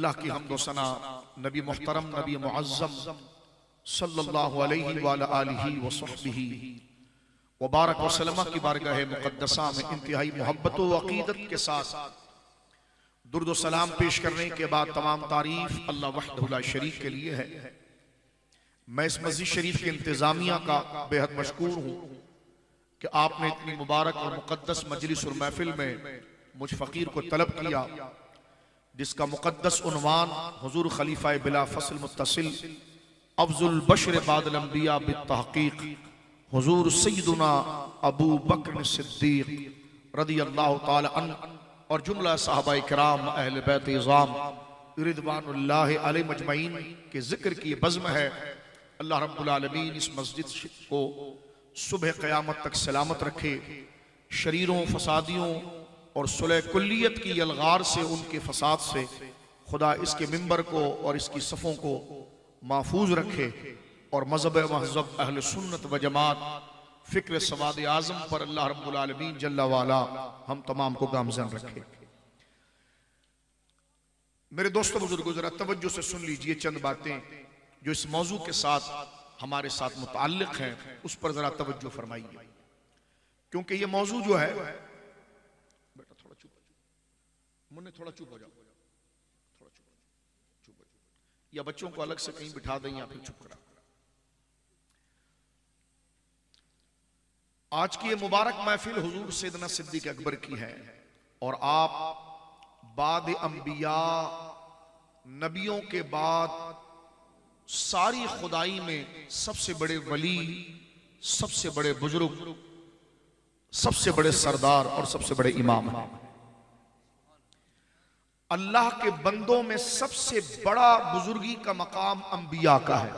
अल्लाह की हम्द व सना नबी मुहतरम नबी मुअज़्ज़म सल्लल्लाहु अलैहि व आलिहि व सहबिही व बारक व सल्लम की बारगाह मुक़द्दसा में इंतहाई मोहब्बत व अक़ीदत के साथ दुर्द व सलाम पेश करने के बाद तमाम तारीफ अल्लाह वहदहु ला शरीक के लिए है। मैं इस मस्जिद शरीफ की इंतजामिया का बेहद मशकूर हूँ कि आपने इतनी मुबारक और मुक़द्दस मजलिस और महफिल में मुझ फ़कीर को तलब किया, जिसका मुक़द्दस उन्वान हुज़ूर खलीफा बिला फ़स्ल मुत्तसिल अफ़ज़ुल बशर बादल अंबिया बित्तहक़ीक़ हुज़ूर सय्यदुना अबू बकर सिद्दीक़ रज़ियल्लाहु ताला अन्हु और जुमला सहाबाए किराम अहले बैत इज़ाम रिदवानुल्लाहि अलैहिम अजमईन के जिक्र की बज़्म है। अल्लाह रब्बुल आलमीन इस मस्जिद को सुबह क़यामत तक सलामत रखे, शरीरों फसादियों और सुलह कुल्लियत की यलगार से, उनके फसाद से खुदा इसके मिंबर को और इसकी सफ़ों को महफूज रखे और मज़हब महज़ब अहले सुन्नत व जमात फ़िक्र सवाद आज़म पर अल्लाह रब्बुल आलमीन जल्ला वाला हम तमाम को गामज़न रखे। मेरे दोस्तों बुजुर्गों, जरा तवज्जो से सुन लीजिए चंद बातें जो इस मौजू के साथ हमारे साथ मुताल्लिक़ हैं, उस पर जरा तवज्जो फरमाइए, क्योंकि ये मौजू जो है, बेटा थोड़ा चुप, मुन्ने थोड़ा चुप हो जाओ, थोड़ा चुप हो जाओ, या बच्चों को अलग से कहीं बिठा दें या फिर चुप करा। आज की ये मुबारक महफिल हुजूर सैयदना सिद्दीक़ अकबर की है और आप बाद अंबिया नबियों के बाद सारी खुदाई में सबसे बड़े वली, सबसे बड़े बुजुर्ग, सबसे बड़े सरदार और सबसे बड़े इमाम हैं। अल्लाह के बंदों में सबसे बड़ा बुजुर्गी का मकाम अंबिया का है।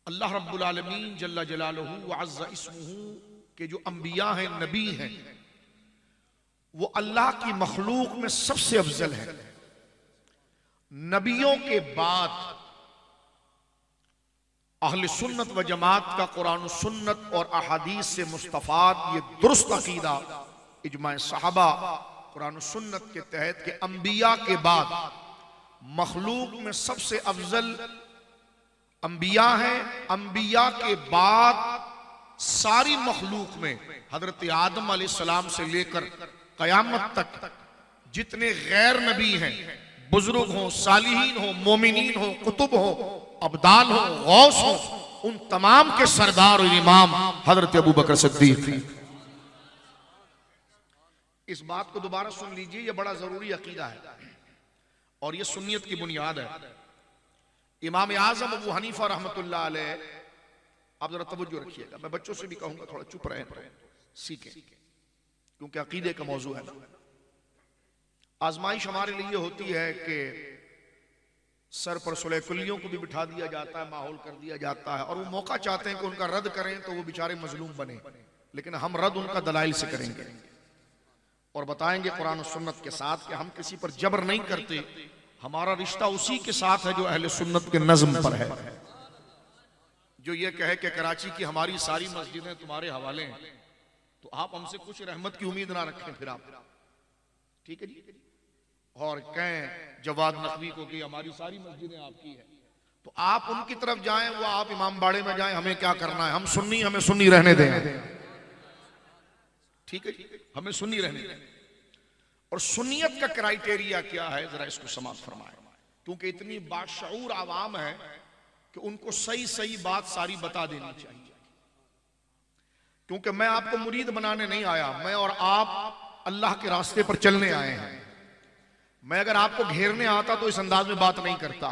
अल्लाह रब्बुल आलमीन जल्ला जलालुहु व अज़्ज़ा इस्मुहु के जो अंबिया हैं, नबी हैं, वो अल्लाह की मखलूक में सबसे अफजल है। नबियों के बाद अहले सुन्नत व जमात का कुरान सुन्नत और अहादीस से मुस्तफाद ये दुरुस्त अकीदा इजमा सहाबा कुरान सुन्नत के तहत के अंबिया के बाद मखलूक में सबसे अफजल अंबिया हैं। अंबिया के बाद सारी मखलूक में हजरत आदम अलैहिस्सलाम से लेकर कयामत तक जितने गैर नबी हैं, बुजुर्ग हो, सालिहीन हो, मोमिनीन हो, कुतुब हो, अब्दाल हो, गौस हो, उन तमाम के सरदार और इमाम हजरत अबू बकर सिद्दीक़। इस बात को दोबारा सुन लीजिए, यह बड़ा जरूरी अकीदा है और यह सुन्नियत की बुनियाद है। इमाम आज़म अबू हनीफा रहमतुल्लाह अलैह, आप जरा तवज्जो रखिएगा, मैं बच्चों से भी कहूंगा थोड़ा चुप रहें, सीखें, क्योंकि अकीदे का मौजू है ना। आजमाइश हमारे लिए होती है कि सर पर सुलह कुल्लियों को भी बिठा दिया जाता है, माहौल कर दिया जाता है, और वो मौका चाहते हैं कि उनका रद्द करें तो वो बेचारे मजलूम बने, लेकिन हम रद्द उनका दलाइल से करेंगे और बताएंगे कुरान और सुन्नत के साथ कि हम किसी पर जबर नहीं करते, हमारा रिश्ता उसी के साथ है जो अहले सुन्नत के नज़्म पर है। जो ये कहे कि कराची की हमारी सारी मस्जिदें तुम्हारे हवाले हैं, तो आप हमसे कुछ रहमत की उम्मीद ना रखें फिर आप, ठीक है जी। और कहें जवाद नकवी को कि हमारी सारी मस्जिदें आपकी है, तो आप उनकी तरफ जाएं, वो आप इमाम बाड़े में जाएं, हमें क्या करना है, हम सुन्नी, हमें सुन्नी रहने दें, ठीक है, हमें सुन्नी रहने दें। और सुन्नियत का क्राइटेरिया क्या है, जरा इसको समाप्त फरमाएं, क्योंकि इतनी बाशऊर आवाम है कि उनको सही सही बात सारी बता देनी चाहिए। क्योंकि मैं आपको मुरीद बनाने नहीं आया, मैं और आप अल्लाह के रास्ते पर चलने आए हैं। मैं अगर आपको घेरने आता तो इस अंदाज में बात नहीं करता,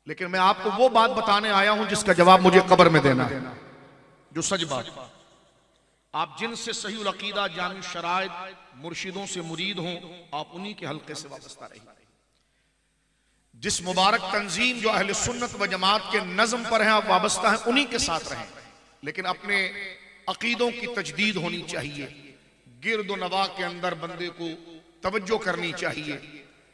लेकिन मैं आपको वो बात बताने आया हूं जिसका जवाब मुझे कब्र में देना है, जो सच बात। आप जिनसे सही उल अकीदा जामी शराइत मुर्शिदों से मुरीद हों, आप उन्हीं के हल्के से वाबस्ता रहिए। जिस मुबारक तंजीम जो अहले सुन्नत व जमात के नज़्म पर हैं आप वाबस्ता हैं, उन्हीं के साथ रहें, लेकिन अपने अकीदों की तजदीद होनी चाहिए। गिरद व नवा के अंदर बंदे को तवज्जो करनी चाहिए।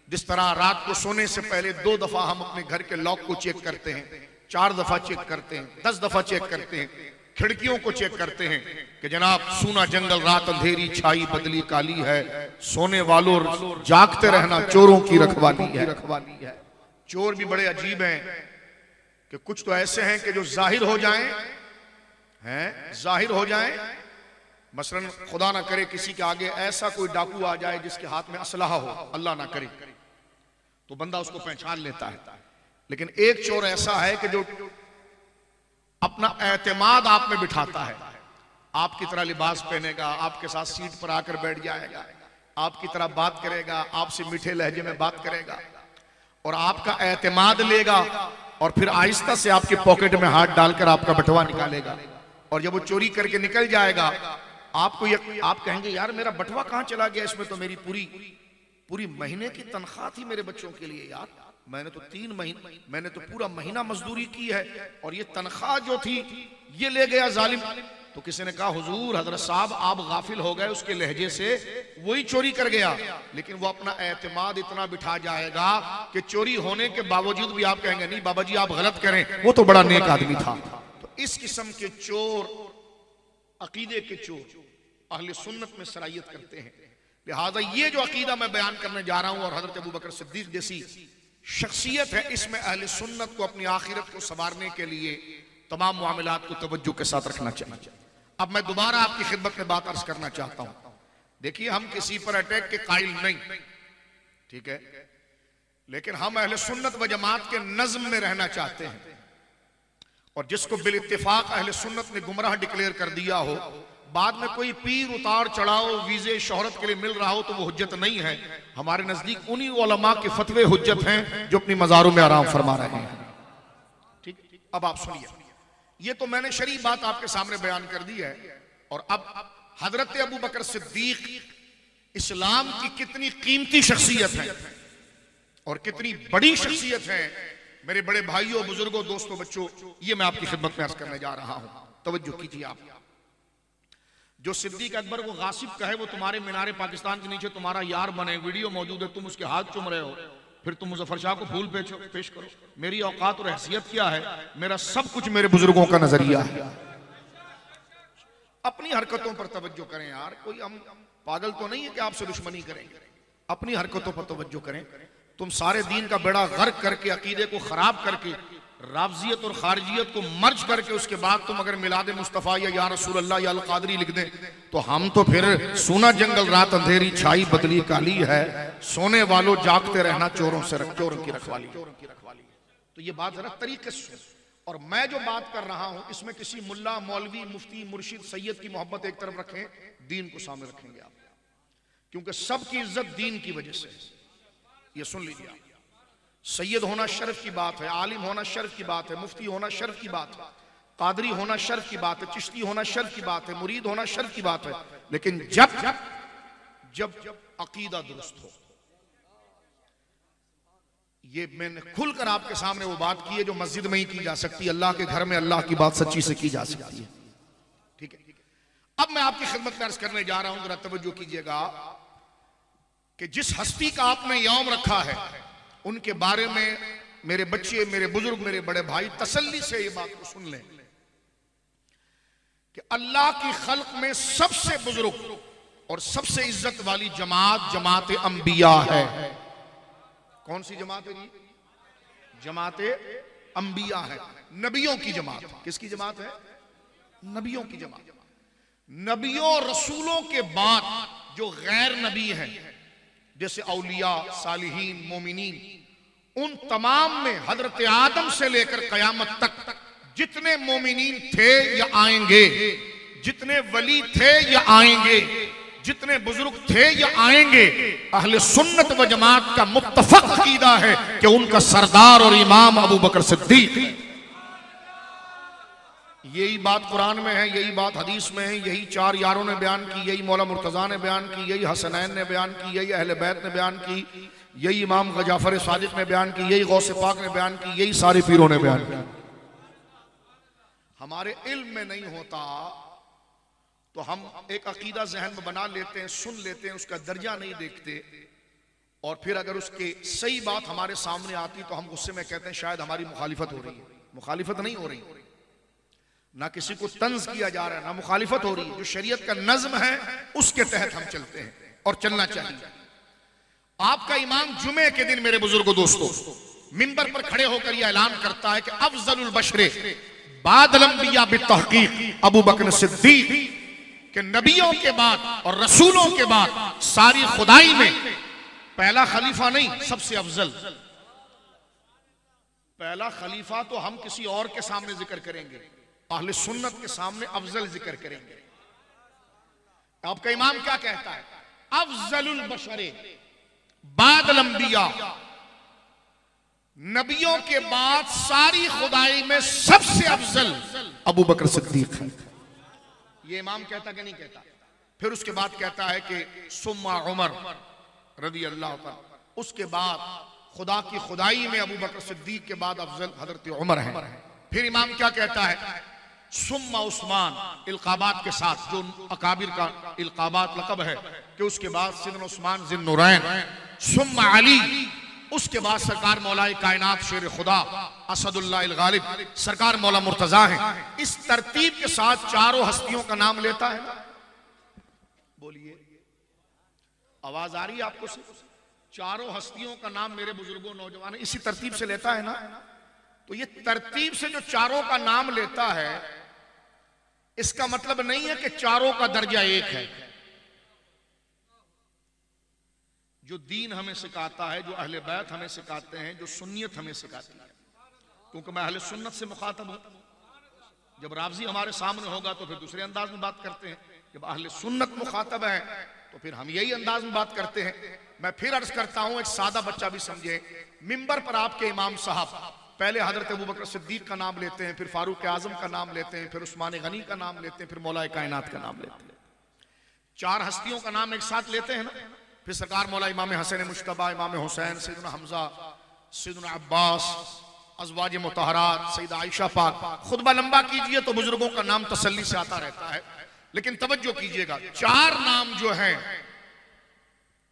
जिस तरह रात को सोने से पहले 2 दफा हम अपने घर के लॉक को चेक करते हैं, 4 दफा चेक करते हैं, 10 दफा चेक करते हैं, खिड़कियों को चेक करते हैं कि जनाब सूना जंगल रात अंधेरी छाई बदली काली है, सोने वालों जागते रहना चोरों की रखवाली है। चोर भी बड़े अजीब हैं कि कुछ तो ऐसे हैं कि जो जाहिर हो जाएं, मसलन खुदा ना करे किसी के आगे ऐसा कोई डाकू आ जाए जिसके हाथ में असलहा हो, अल्लाह ना करे, तो बंदा उसको पहचान लेता है। लेकिन एक चोर ऐसा है कि जो अपना एतमाद आप में बिठाता है, आपकी तरह लिबास पहनेगा, आपके साथ सीट पर आकर बैठ जाएगा, आपकी तरह बात करेगा, आपसे मीठे लहजे में बात करेगा और आपका एतमाद लेगा और फिर आहिस्ता से आपके पॉकेट में हाथ डालकर आपका बटुआ निकालेगा। और जब वो चोरी करके निकल जाएगा आप कहेंगे यार मेरा बटुआ कहां चला गया, इसमें तो मेरी पूरी महीने की तनख्वाह थी मेरे बच्चों के लिए, यार मैंने तो पूरा महीना मजदूरी की है और ये तनख्वाह जो थी ये ले गया जालिम। तो किसी ने कहा हुजूर हजरत साहब आप गाफिल हो गए, उसके लहजे से वही चोरी कर गया, लेकिन वो अपना एतमाद इतना बिठा जाएगा कि चोरी होने के बावजूद भी आप कहेंगे नहीं बाबा जी आप गलत करें, वो तो बड़ा नेक आदमी था। तो इस किस्म के चोर, अकीदे के चोर अहले सुन्नत में सरायत करते हैं। लिहाजा ये जो अकीदा मैं बयान करने जा रहा हूं और हजरत अबू बकर सिद्दीक जैसी शख्सियत है, इसमें अहले सुन्नत को अपनी आखिरत को संवारने के लिए तमाम मामलात को तवज्जो के साथ रखना चाहिए। अब मैं दोबारा आपकी खिदमत में बात अर्ज करना चाहता हूं। देखिए हम किसी पर अटैक के कायल नहीं, ठीक है, लेकिन हम अहले सुन्नत व जमात के नज्म में रहना चाहते हैं और जिसको बिल इत्तिफाक अहले सुन्नत ने गुमराह डिक्लेयर कर दिया हो, बाद में कोई पीर उतार चढ़ाओ वीजे शोहरत के लिए मिल रहा हो तो वो हुज्जत नहीं है। हमारे नजदीक उन्हीं उलमा के फतवे हुज्जत हैं जो अपनी मज़ारों में आराम फरमा रहे हैं। ठीक, अब आप सुनिए, ये तो मैंने शरई बात आपके सामने बयान कर दी है। और अब हजरत अबू बकर सिद्दीक इस्लाम की कितनी कीमती शख्सियत है और कितनी बड़ी शख्सियत है, मेरे बड़े भाइयों बुजुर्गों दोस्तों बच्चों, ये मैं आपकी खिदमत में अर्ज करने जा रहा हूं। तवज्जो कीजिए आप। जो सिद्दीक अकबर को गासिब कहे वो तुम्हारे मीनारे पाकिस्तान के नीचे तुम्हारा यार बने, वीडियो मौजूद है, तुम उसके हाथ चूम रहे हो, फिर तुम मुजफ्फर शाह को फूल पेश करो। मेरी औकात और हैसियत क्या है? मेरा सब कुछ मेरे बुजुर्गों का नजरिया है। अपनी हरकतों पर तवज्जो करें यार, कोई हम पागल तो नहीं है कि आपसे दुश्मनी करें, अपनी हरकतों पर तवज्जो करें। तुम सारे दीन का बेड़ा गर्क करके अकीदे को खराब करके रावजियत और खारिजियत को मर्ज करके उसके बाद तुम अगर मिलाद मुस्तफ़ा या रसूल अल्लाह या अल कादरी लिख दें तो हम तो फिर सूना जंगल रात अंधेरी छाई बदली काली है, सोने वालों जागते रहना चोरों की रखवाली। तो ये बात जरा तरीके से, और मैं जो बात कर रहा हूं इसमें किसी मुल्ला मौलवी मुफ्ती मुर्शिद सैयद की मोहब्बत एक तरफ रखें, दीन को सामने रखेंगे आप, क्योंकि सबकी इज्जत दीन की वजह से। ये सुन लीजिए आप, सैयद होना शर्फ की बात है, आलिम होना शर्फ की बात है, मुफ्ती होना शर्फ की बात है, कादरी होना शर्फ की बात है, चिश्ती होना शर्फ की बात है, मुरीद होना शर्फ की बात है, लेकिन जब अकीदा दुरुस्त हो। ये मैंने खुलकर आपके सामने वो बात की है जो मस्जिद में ही की जा सकती है, अल्लाह के घर में अल्लाह की बात सच्ची से की जा सकती है। ठीक है, अब मैं आपकी खिदमत में अर्ज करने जा रहा हूं, जरा तवज्जो कीजिएगा कि जिस हस्ती का आपने यौम रखा है उनके बारे में मेरे बच्चे, मेरे बुजुर्ग, मेरे बड़े भाई तसल्ली से ये बात को सुन लें कि अल्लाह की खल्क में सबसे बुजुर्ग और सबसे इज्जत वाली जमात जमात अंबिया है। कौन सी जमात है जी? जमात अंबिया है, नबियों की जमात। किसकी जमात है? नबियों की जमात। नबियों रसूलों के बाद जो गैर नबी हैं जैसे औलिया, सालिहीन, मोमिनीन, उन तमाम में हजरत आदम से लेकर कयामत तक जितने मोमिनीन थे या आएंगे, जितने वली थे या आएंगे, जितने बुजुर्ग थे या आएंगे, अहले सुन्नत व जमात का मुत्तफक अकीदा है कि उनका सरदार और इमाम अबू बकर सिद्दीक। यही बात कुरान में है, यही बात हदीस में है, यही चार यारों ने बयान की, यही मौला मुर्तजा ने बयान की, यही हसनैन ने बयान की, यही अहले बैत ने बयान की, यही इमाम जाफर सादिक ने बयान की, यही गौसे पाक ने बयान की, यही सारे पीरों ने बयान की। हमारे इल्म में नहीं होता तो हम एक अकीदा जहन में बना लेते हैं, सुन लेते हैं, उसका दर्जा नहीं देखते, और फिर अगर उसके सही बात हमारे सामने आती तो हम गुस्से में कहते हैं शायद हमारी मुखालिफत हो रही है। मुखालिफत नहीं हो रही। ना किसी को तंज किया जा रहा है, ना मुखालिफत हो रही है। जो शरीयत का नज्म है उसके तहत हम चलते हैं और चलना चाहिए। आपका इमाम जुमे के दिन मेरे बुजुर्गों दोस्तों मिंबर पर खड़े होकर यह ऐलान करता है कि अफजलुल बशरे बादल अंबिया बितहकीक अबू बकर सिद्दीक, कि नबियों के बाद और रसूलों के बाद सारी खुदाई में पहला खलीफा नहीं, सबसे अफजल। पहला खलीफा तो हम किसी और के सामने जिक्र करेंगे, अहले सुन्नत के सामने अफजल जिक्र करेंगे। आपका इमाम क्या कहता है? अफजलुल बशरे बादल अंबिया, नबियों के बाद सारी खुदाई में सबसे अफजल अबू बकर सिद्दीक है। ये इमाम कहता कि नहीं कहता? फिर उसके बाद कहता है कि सुम्मा उमर रदी अल्लाह का, उसके बाद खुदा की खुदाई में अबू बकर सिद्दीक के बाद अफजल हजरत उमर है। फिर इमाम क्या कहता है? सुम्मा उस्मान, इल्काबात के साथ, जो अकाबिर का इल्काबात लक़ब है कि उसके बाद सिद्दीक़ उस्मान ज़िन्नुरैन, सुम्मा अली, उसके बाद सरकार मौलाए कायनात शेर खुदा असदुल्लाह अल गालिब सरकार मौला मुर्तजा है। इस तरतीब के साथ चारों हस्तियों का नाम लेता है ना? बोलिए, आवाज आ रही है आपको से? चारों हस्तियों का नाम मेरे बुजुर्गों नौजवान इसी तरतीब से लेता है ना? तो ये तरतीब से जो चारों का नाम लेता है, इसका मतलब नहीं है कि चारों का दर्जा एक है। जो दीन हमें सिखाता है, जो अहले बैत हमें सिखाते हैं, जो सुन्नियत हमें सिखाती है, क्योंकि मैं अहले सुन्नत से मुखातब हूं। जब रावजी हमारे सामने होगा तो फिर दूसरे अंदाज में बात करते हैं, जब अहले सुन्नत मुखातब है तो फिर हम यही अंदाज में बात करते हैं। मैं फिर अर्ज करता हूं, एक सादा बच्चा भी समझे। मिंबर पर आपके इमाम साहब पहले हजरत अबू बकर सिद्दीक का नाम लेते हैं, फिर फारूक आजम का नाम लेते हैं, फिर उस्मान गनी का नाम लेते हैं, फिर मौलाए कायनात का नाम लेते हैं। चार हस्तियों का नाम एक साथ लेते हैं ना? फिर सरकार मौला इमाम हसन मुश्तबा, इमाम हुसैन, सैयदना हमजा, सैयदना अब्बास, अज़वाज मुतहरात, सैयदा आयशा पाक। खुतबा लंबा कीजिए तो बुजुर्गों का नाम तसल्ली से आता रहता है, लेकिन तवज्जो कीजिएगा, चार नाम जो हैं,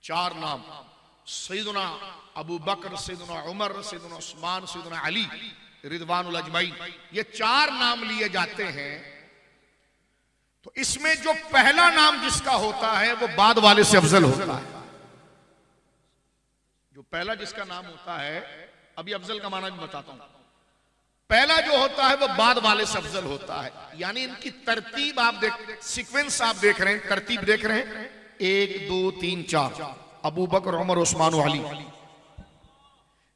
चार नाम सैयदना अबू बकर, सैयदना उमर, सैयदना उस्मान, सैयदना अली रिदवानुल अजमईन, ये चार नाम लिए जाते हैं। तो इसमें जो पहला नाम जिसका होता है वो बाद वाले से अफजल होता है। जो पहला जिसका नाम होता है, अभी अफजल का माना भी बताता हूं, पहला जो होता है वो बाद वाले से अफजल होता है। यानी इनकी तरतीब आप देख, सीक्वेंस आप देख रहे हैं, तरतीब देख रहे हैं, 1 2 3 4, अबू बकर, उमर, उस्मान, अली।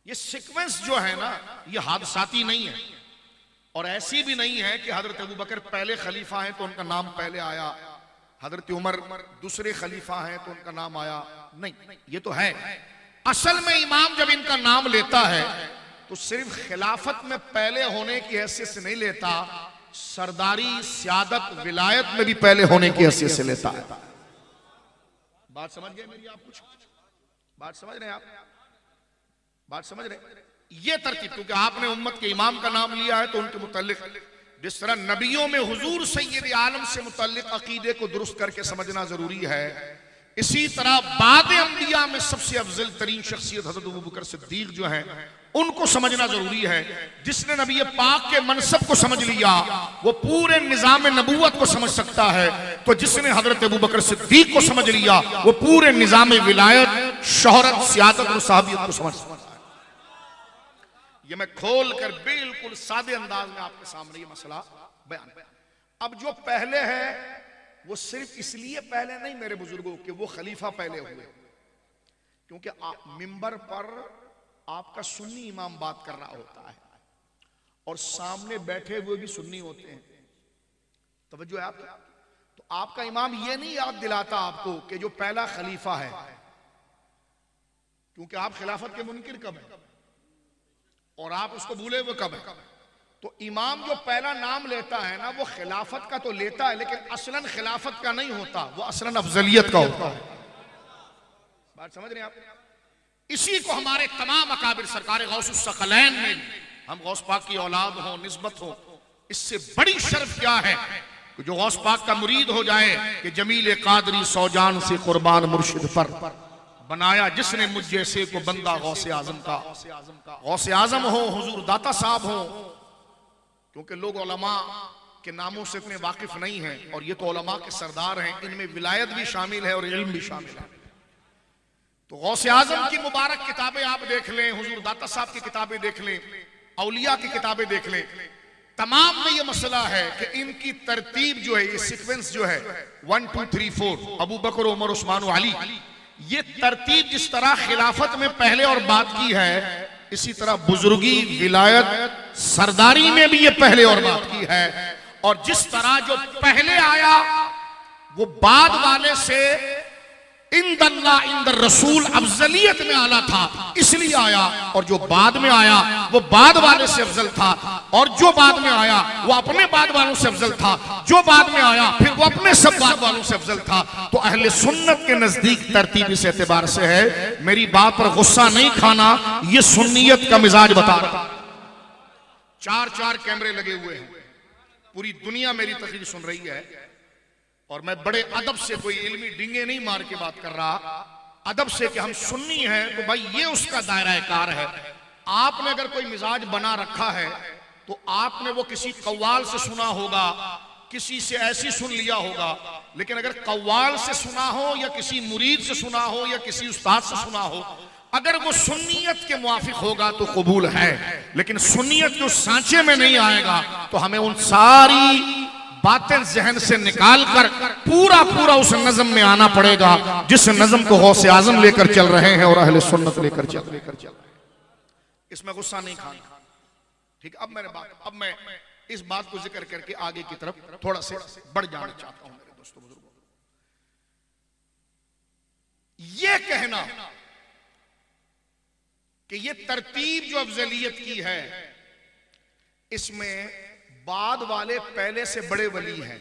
ये सीक्वेंस जो है ना, ये हादसाती नहीं है, और ऐसी भी नहीं है कि हजरत अबू बकर पहले खलीफा हैं तो उनका नाम पहले आया, हजरत उमर दूसरे खलीफा हैं तो उनका नाम आया। नहीं, ये तो है। असल में इमाम जब इनका नाम लेता है तो सिर्फ खिलाफत में पहले होने की हैसियत से नहीं लेता, सरदारी, सियादत, विलायत में भी पहले होने की हैसियत से लेता है। बात समझ गए मेरी? आप कुछ बात समझ रहे हैं? आप बात समझ रहे हैं? ये तरतीब, क्योंकि आपने उम्मत के इमाम का नाम लिया है तो उनके मुताल्लिक, जिस तरह नबियों में हुजूर सैयद आलम से मुताल्लिक अकीदे को दुरुस्त करके समझना जरूरी है, इसी तरह बाद अंबिया में सबसे अफजल तरीन शख्सियत हजरत अबू बकर सिद्दीक जो है उनको समझना जरूरी है। जिसने नबी पाक के मनसब को समझ लिया वो पूरे निजाम नबूवत को समझ सकता है, तो जिसने हजरत अबू बकर सिद्दीक को समझ लिया वो पूरे निजाम विलायत, शोहरत, सियादत और साहबियत को समझ सकता है। ये मैं खोल कर बिल्कुल सादे अंदाज में आपके सामने ये मसला बयान। अब जो पहले है वो सिर्फ इसलिए पहले नहीं मेरे बुजुर्गों कि वो खलीफा पहले हुए, क्योंकि मिंबर पर आपका सुन्नी इमाम बात कर रहा होता है और सामने बैठे हुए भी सुन्नी होते हैं। तवज्जो है आपकी? तो आपका इमाम ये नहीं याद दिलाता आपको कि जो पहला खलीफा है, क्योंकि आप खिलाफत के मुनकिर कब है और आप उसको भूले हुए कब है। तो इमाम जो पहला नाम लेता है ना, वो खिलाफत का तो लेता है लेकिन असलन खिलाफत का नहीं होता, वो असलन अफजलियत का होता है। बात समझ रहे हैं आप? इसी को हमारे तमाम अकाबिर सरकार गौसुस सकलैन में, हम गौस पाक की औलाद हो, निस्बत हो, इससे बड़ी शर्फ क्या है कि जो गौस पाक का मुरीद हो जाए कि जमील कादरी सौजान से कुर्बान मुर्शिद पर बनाया जिसने मुझ जैसे को बंदा गौसे आजम का। गौसे आजम हो, हुजूर दाता साहब हो, क्योंकि लोग उलमा के नामों से इतने वाकिफ नहीं हैं, और ये तो उलमा के सरदार हैं, इनमें विलायत भी शामिल है और इल्म भी शामिल है। तो गौसे आजम की मुबारक किताबें आप देख लें, हुजूर दाता साहब की किताबें देख लें, औलिया की किताबें देख लें, तमाम में ये मसला है कि इनकी तरतीब जो है, ये सीक्वेंस जो है 1 2 3 4 अबू बकर, उमर, उस्मान, अली, ये तरतीब जिस तरह खिलाफत में पहले और बाद की है, इसी तरह बुजुर्गी, विलायत, सरदारी में भी ये पहले और बाद की है। और जिस तरह जो पहले आया वो बाद वाले से इंदल्लाह इंदर रसूल अफजलियत में आला था, इसलिए आया, और जो बाद में आया वो बाद वाले से अफजल था, और जो बाद में आया वो अपने बाद वालों से अफजल था, जो बाद में आया फिर वो अपने सब बाद वालों से अफजल था। तो अहले सुन्नत के नजदीक तरतीब इस एतबार से है, मेरी बात पर गुस्सा नहीं खाना, ये सुन्नियत का मिजाज बता रहा। 4 कैमरे लगे हुए हैं, पूरी दुनिया मेरी तकरीर सुन रही है, और मैं बड़े अदब से, कोई इल्मी डिंगे नहीं मार के बात कर रहा, अदब से कि हम सुन्नी हैं, तो भाई ये उसका दायरा कार है। आपने अगर कोई मिजाज बना रखा है तो आपने वो किसी कव्वाल से सुना होगा, किसी से ऐसी सुन लिया होगा, लेकिन अगर कव्वाल से सुना हो या किसी मुरीद से सुना हो या किसी उस्ताद से सुना हो, अगर वो सुन्नियत के मुआफिक होगा तो कबूल है, लेकिन सुन्नियत के उस सांचे में नहीं आएगा तो हमें उन सारी बातें जहन से निकाल कर पूरा उस नज़म में आना पड़ेगा जिस नज़म को गौसे आजम लेकर चल रहे हैं और अहले सुन्नत लेकर चल रहे हैं। इसमें गुस्सा नहीं खाना, ठीक। अब मैं इस बात को जिक्र करके आगे की तरफ थोड़ा से बढ़ जाना चाहता हूं मेरे दोस्तों बुजुर्गों। ये कहना कि ये तरतीब जो अफजलियत की है, इसमें बाद वाले पहले से बड़े वली हैं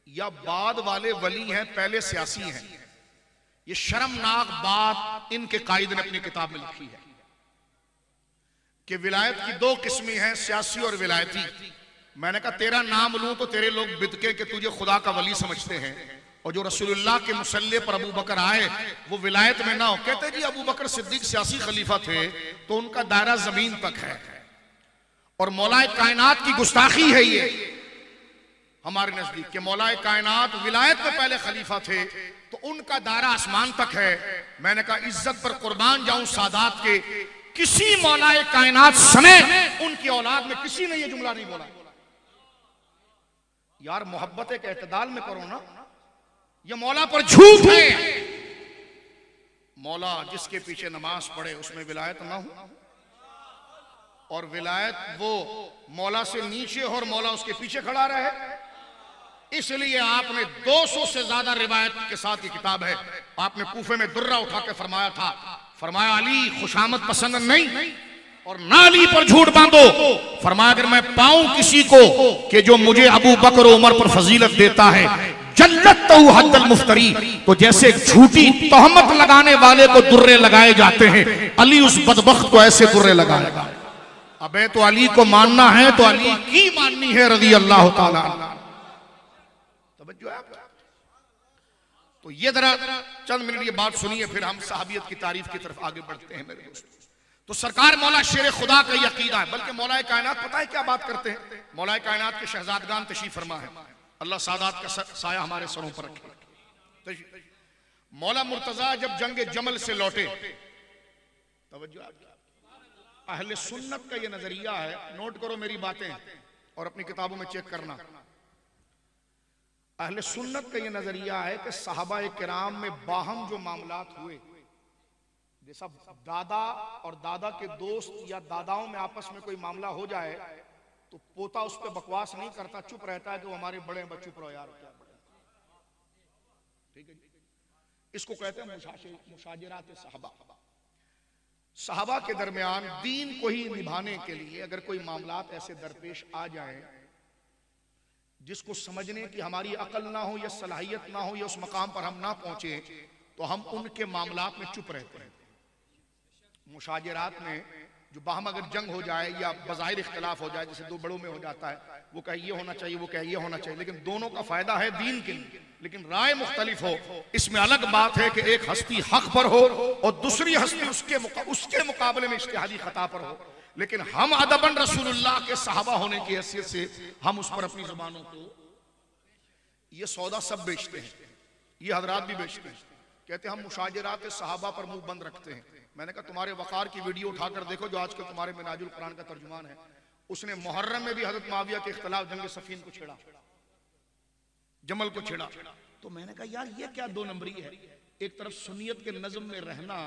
या बाद वाले वली हैं पहले सियासी हैं, ये शर्मनाक बात इनके कायद ने अपनी किताब में लिखी है कि विलायत की 2 किस्में हैं, सियासी और विलायती। मैंने कहा तेरा नाम लूं तो तेरे लोग बिदके कि तुझे खुदा का वली समझते हैं, और जो रसूलुल्लाह के मुसल्ले पर अबू बकर आए वो विलायत में ना हो। कहते जी अबू बकर सिद्दीक सियासी खलीफा थे तो उनका दायरा जमीन तक है, और मौलाए कायनात की गुस्ताखी है ये हमारे नजदीक के मौलाए कायनात विलायत में पहले खलीफा थे तो उनका दायरा आसमान तक है। मैंने कहा इज्जत पर कुर्बान जाऊं सादात के, किसी मौलाए कायनात समेत उनकी औलाद में किसी ने ये जुमला नहीं बोला। यार मोहब्बत एक एतदाल में करो ना, ये मौला पर झूठ है। मौला जिसके पीछे नमाज पढ़े उसमें विलायत ना हो, और विलायत वो मौला से नीचे और मौला उसके पीछे खड़ा रहे। इसलिए आपने 200 से ज्यादा रिवायत के साथ ये किताब है, आपने कूफे में दुर्रा उठा के फरमाया था, फरमाया अली खुशामद पसंद नहीं और ना अली पर झूठ बांधो। फरमाया अगर मैं पाऊं किसी को कि जो मुझे अबू बकर उमर पर फजीलत देता है जल्लत हद्दल मुफ्तरी, तो जैसे झूठी तहमत लगाने वाले को दुर्रे लगाए जाते हैं, अली उस बदबख्त को ऐसे दुर्रे लगाएगा। अबे तो अली को मानना है तो अली की माननी है रज़ी अल्लाह ताला। तवज्जो है आपका? तो ये जरा चंद मिनट ये बात सुनिए, फिर हम सहाबियत की तारीफ की तरफ आगे बढ़ते हैं मेरे दोस्तों। तो सरकार मौला शेर खुदा का ये अकीदा है, बल्कि मौलाए कायनात पता है क्या बात करते हैं? मौलाए कायनात के शहजादगान तशरीफ फरमा है, अल्लाह सादात का साया हमारे सरों पर रखे। मौला मुर्तजा जब जंग जमल से लौटे, तवज्जो अहले सुन्नत का ये नजरिया है, नोट करो मेरी बातें और अपनी किताबों में चेक करना। अहले सुन्नत का ये नजरिया है कि सहाबा किराम में बाहम जो मामलात हुए, जैसा दादा और दादा के दोस्त या दादाओं में आपस में कोई मामला हो जाए तो पोता उस पर बकवास नहीं करता, चुप रहता है कि वो हमारे बड़े हैं, चुप रहो यार, क्या बड़े, ठीक है। इसको कहते हैं मुशाजरात सहाबा। सहाबा के दरमियान दीन को ही निभाने के लिए अगर कोई मामलात ऐसे दरपेश आ जाए जिसको समझने की हमारी अकल ना हो या सलाहियत ना हो या उस मकाम पर हम ना पहुंचे, तो हम उनके मामलात में चुप रहते हैं। मुशाजरात में जो बाहम अगर जंग हो जाए या बज़ाहिर इख्तिलाफ हो जाए, जैसे 2 बड़ों में हो जाता है, वो कहे ये होना चाहिए, वो कहे ये होना चाहिए, लेकिन दोनों का फायदा है दीन के लिए, लेकिन राय मुख्तलिफ हो, इसमें अलग बात है कि एक हस्ती हक पर हो और दूसरी हस्ती उसके मुकाबले में इज्तिहादी खता पर हो। लेकिन हम अदबन रसूलुल्लाह के सहाबा होने की हैसियत से हम उस पर अपनी जुबानों को, ये सौदा सब बेचते हैं, ये हजरात भी बेचते हैं, कहते हैं हम मुशाजरात सहाबा पर मुंह बंद रखते हैं। मैंने कहा तुम्हारे वकार की वीडियो उठाकर देखो जो आजकल तुम्हारे मिनाजुल कुरान का तर्जुमान है, उसने मुहर्रम में भी हजरत मुआविया के इख्तिलाफ जंग सफीन को छेड़ा, जमल को छेड़ा। तो मैंने कहा यार ये क्या दो नंबरी है, एक तरफ सुन्नियत के नज़म में रहना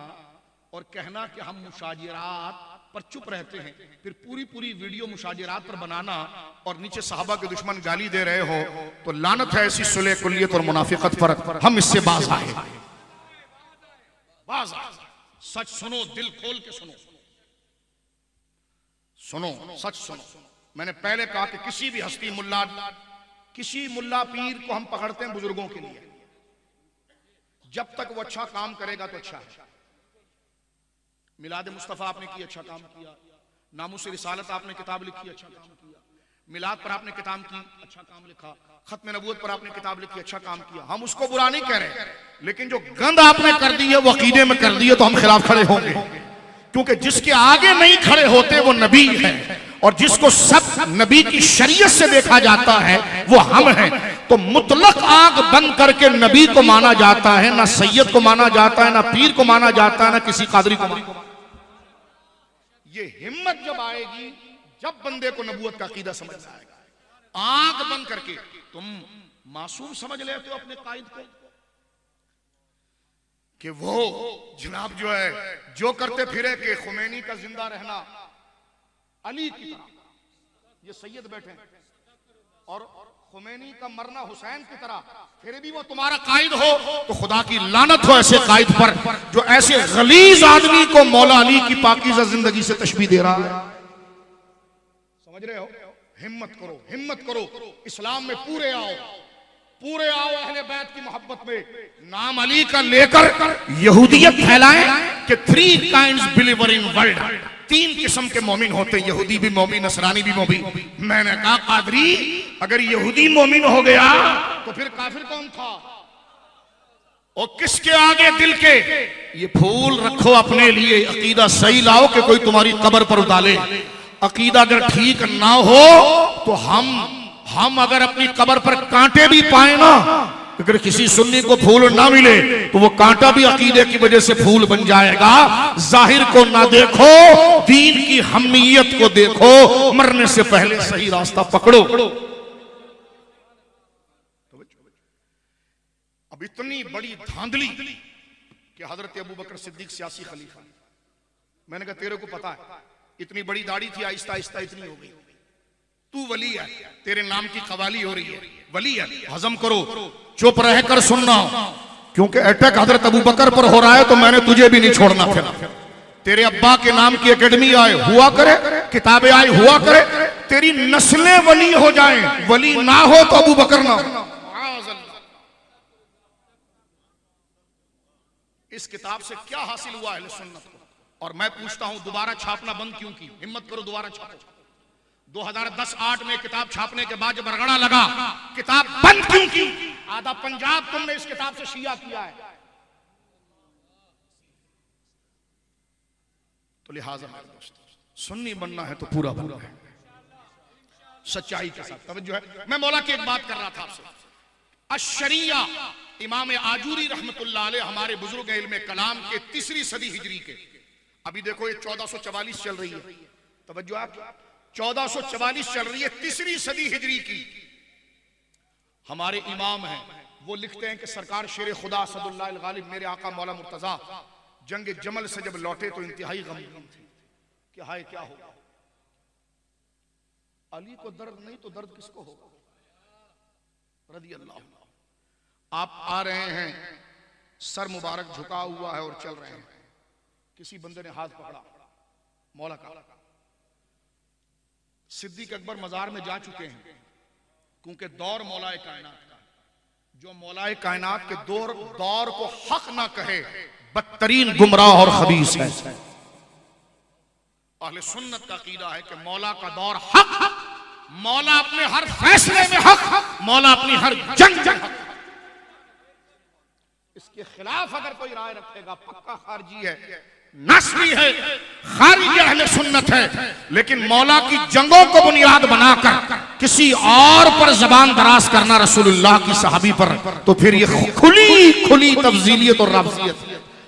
और कहना कि हम मुशाजरात पर चुप रहते हैं, फिर पूरी पूरी वीडियो मुशाजरात पर बनाना और नीचे सहाबा के दुश्मन गाली दे रहे हो, तो लानत है ऐसी सुलह कुल्लियत और मुनाफिकत पर। हम इससे बाज आए, बाज आए। सच सुनो, दिल खोल के सुनो, सुनो सच सुनो। मैंने पहले कहा कि किसी भी हस्ती मुल्ला, किसी मुल्ला पीर को हम पकड़ते हैं बुजुर्गों के लिए, जब तक वो अच्छा काम करेगा तो अच्छा है। मिलाद मुस्तफा आपने की, अच्छा काम किया। नामुस रिसालत आपने किताब लिखी, अच्छा काम किया। मिलाद पर आपने किताब की, अच्छा काम लिखा। खत्म नबूवत पर आपने किताब लिखी, अच्छा काम किया। हम उसको बुरा नहीं कह रहे, लेकिन जो गंद आपने कर दी है वो अकीदे में कर दी है तो हम खिलाफ खड़े होंगे, क्योंकि जिसके आगे नहीं खड़े होते वो नबी है, और जिसको सब नबी की शरीयत से देखा जाता है वो हम हैं। तो मुतलक आंख बंद करके नबी को माना जाता है, ना सैयद को माना जाता है, ना पीर को माना जाता है, ना किसी कादरी को। ये हिम्मत जब आएगी जब बंदे को नबूवत का अकीदा समझ आएगा। आंख बंद करके तुम मासूम समझ लेते हो अपने कायद को कि वो जनाब जो है जो करते फिरे कि खुमैनी का जिंदा रहना अली की तरह, ये सैयद बैठे हैं, और खुमैनी का मरना हुसैन की तरह, फिर भी वो तुम्हारा कायद हो, तो खुदा की लानत हो ऐसे कायद पर जो ऐसे गलीज आदमी को मौला अली की पाकीज़ा जिंदगी से तशबीह दे रहा है। समझ रहे हो? हिम्मत करो, हिम्मत करो, इस्लाम में पूरे आओ, पूरे आओ अहले बैत की मोहब्बत में। नाम अली का लेकर यहूदियत फैलाएं कि 3 काइंड्स बिलीवर इन वर्ल्ड, 3 किस्म के मोमिन होते हैं, यहूदी भी मोमिन, नसरानी भी मोमिन। मैंने कहा कादरी अगर यहूदी मोमिन हो गया तो फिर काफिर कौन था? और किसके आगे दिल के? ये फूल रखो अपने लिए, अकीदा सही लाओ कि कोई तुम्हारी कब्र पर उतारे। अकीदा अगर ठीक ना हो तो हम अगर अपनी कब्र पर कांटे भी पाए ना, अगर किसी सुन्नी को फूल ना मिले तो वो कांटा भी अकीदे की वजह से फूल बन जाएगा। जाहिर को ना देखो, दीन की हमीयत को देखो, मरने से पहले सही रास्ता पकड़ो। अब इतनी बड़ी धांधली कि हजरत अबू बकर सिद्दीक सियासी खलीफा, मैंने कहा तेरे को पता है इतनी बड़ी दाढ़ी थी, आहिस्ता आहिस्ता इतनी हो गई, तू वली है, तेरे नाम की कवाली हो रही है, वली है, हजम करो, चुप रह कर सुनना, क्योंकि अटैक हजरत अबू बकर पर हो रहा है तो मैंने तुझे भी नहीं छोड़ना। फिर तेरे अब्बा के नाम की एकेडमी आए हुआ करे, किताबें आई हुआ करे, तेरी नस्लें वली हो जाएं, वली ना हो तो अबू बकर ना हो। इस किताब से क्या हासिल हुआ अहले सुन्नत को? और मैं पूछता हूं दोबारा छापना बंद क्यों की? हिम्मत करो दोबारा छापो। 2010-8 में किताब छापने के बाद जब रगड़ा लगा, किताब बंद क्यों की? आधा पंजाब तुमने इस किताब से शिया किया है। तो लिहाजा मेरे दोस्तों, सुन्नी बनना है तो पूरा बनना है, सच्चाई के साथ। तवज्जो है? मैं मौला की एक बात कर रहा था आपसे। अशरिया इमाम आजूरी रहमतुल्लाह अलैह हमारे बुजुर्ग इल्म कलाम के 3री सदी हिजरी के, अभी देखो ये 1444 चल रही है, तवज्जो आप, 1444 चल रही है, 3री सदी हिजरी की। हमारे इमाम हैं, वो लिखते हैं कि सरकार शेर खुदा असदुल्लाह अल गालिब मेरे आका मौला मुर्तजा जंग जमल से जब लौटे तो इंतहाई गमगीन थे कि हाय क्या होगा, अली को दर्द नहीं तो दर्द किसको होगा, रज़ी अल्लाह। आप आ रहे हैं, सर मुबारक झुका हुआ है और चल रहे हैं, किसी बंदे ने हाथ पकड़ा मौला का। सिद्दीक अकबर मजार में जा चुके हैं, क्योंकि दौर मौलाए कायनात का, जो मौलाए कायनात के दौर को हक ना कहे बदतरीन गुमराह और खबीस है। अहले सुन्नत का अकीदा है कि मौला का दौर हक, मौला अपने हर फैसले में हक, मौला अपनी हर जंग हक। इसके खिलाफ अगर कोई राय रखेगा पक्का खारजी है, नस्बी है, खारिज अहले सुन्नत है, लेकिन मौला की जंगों को बुनियाद बनाकर किसी और पर जबान दराज करना रसूलुल्लाह की सहाबी पर, तो फिर ये खुली खुली तफजीलियत और राबजियत,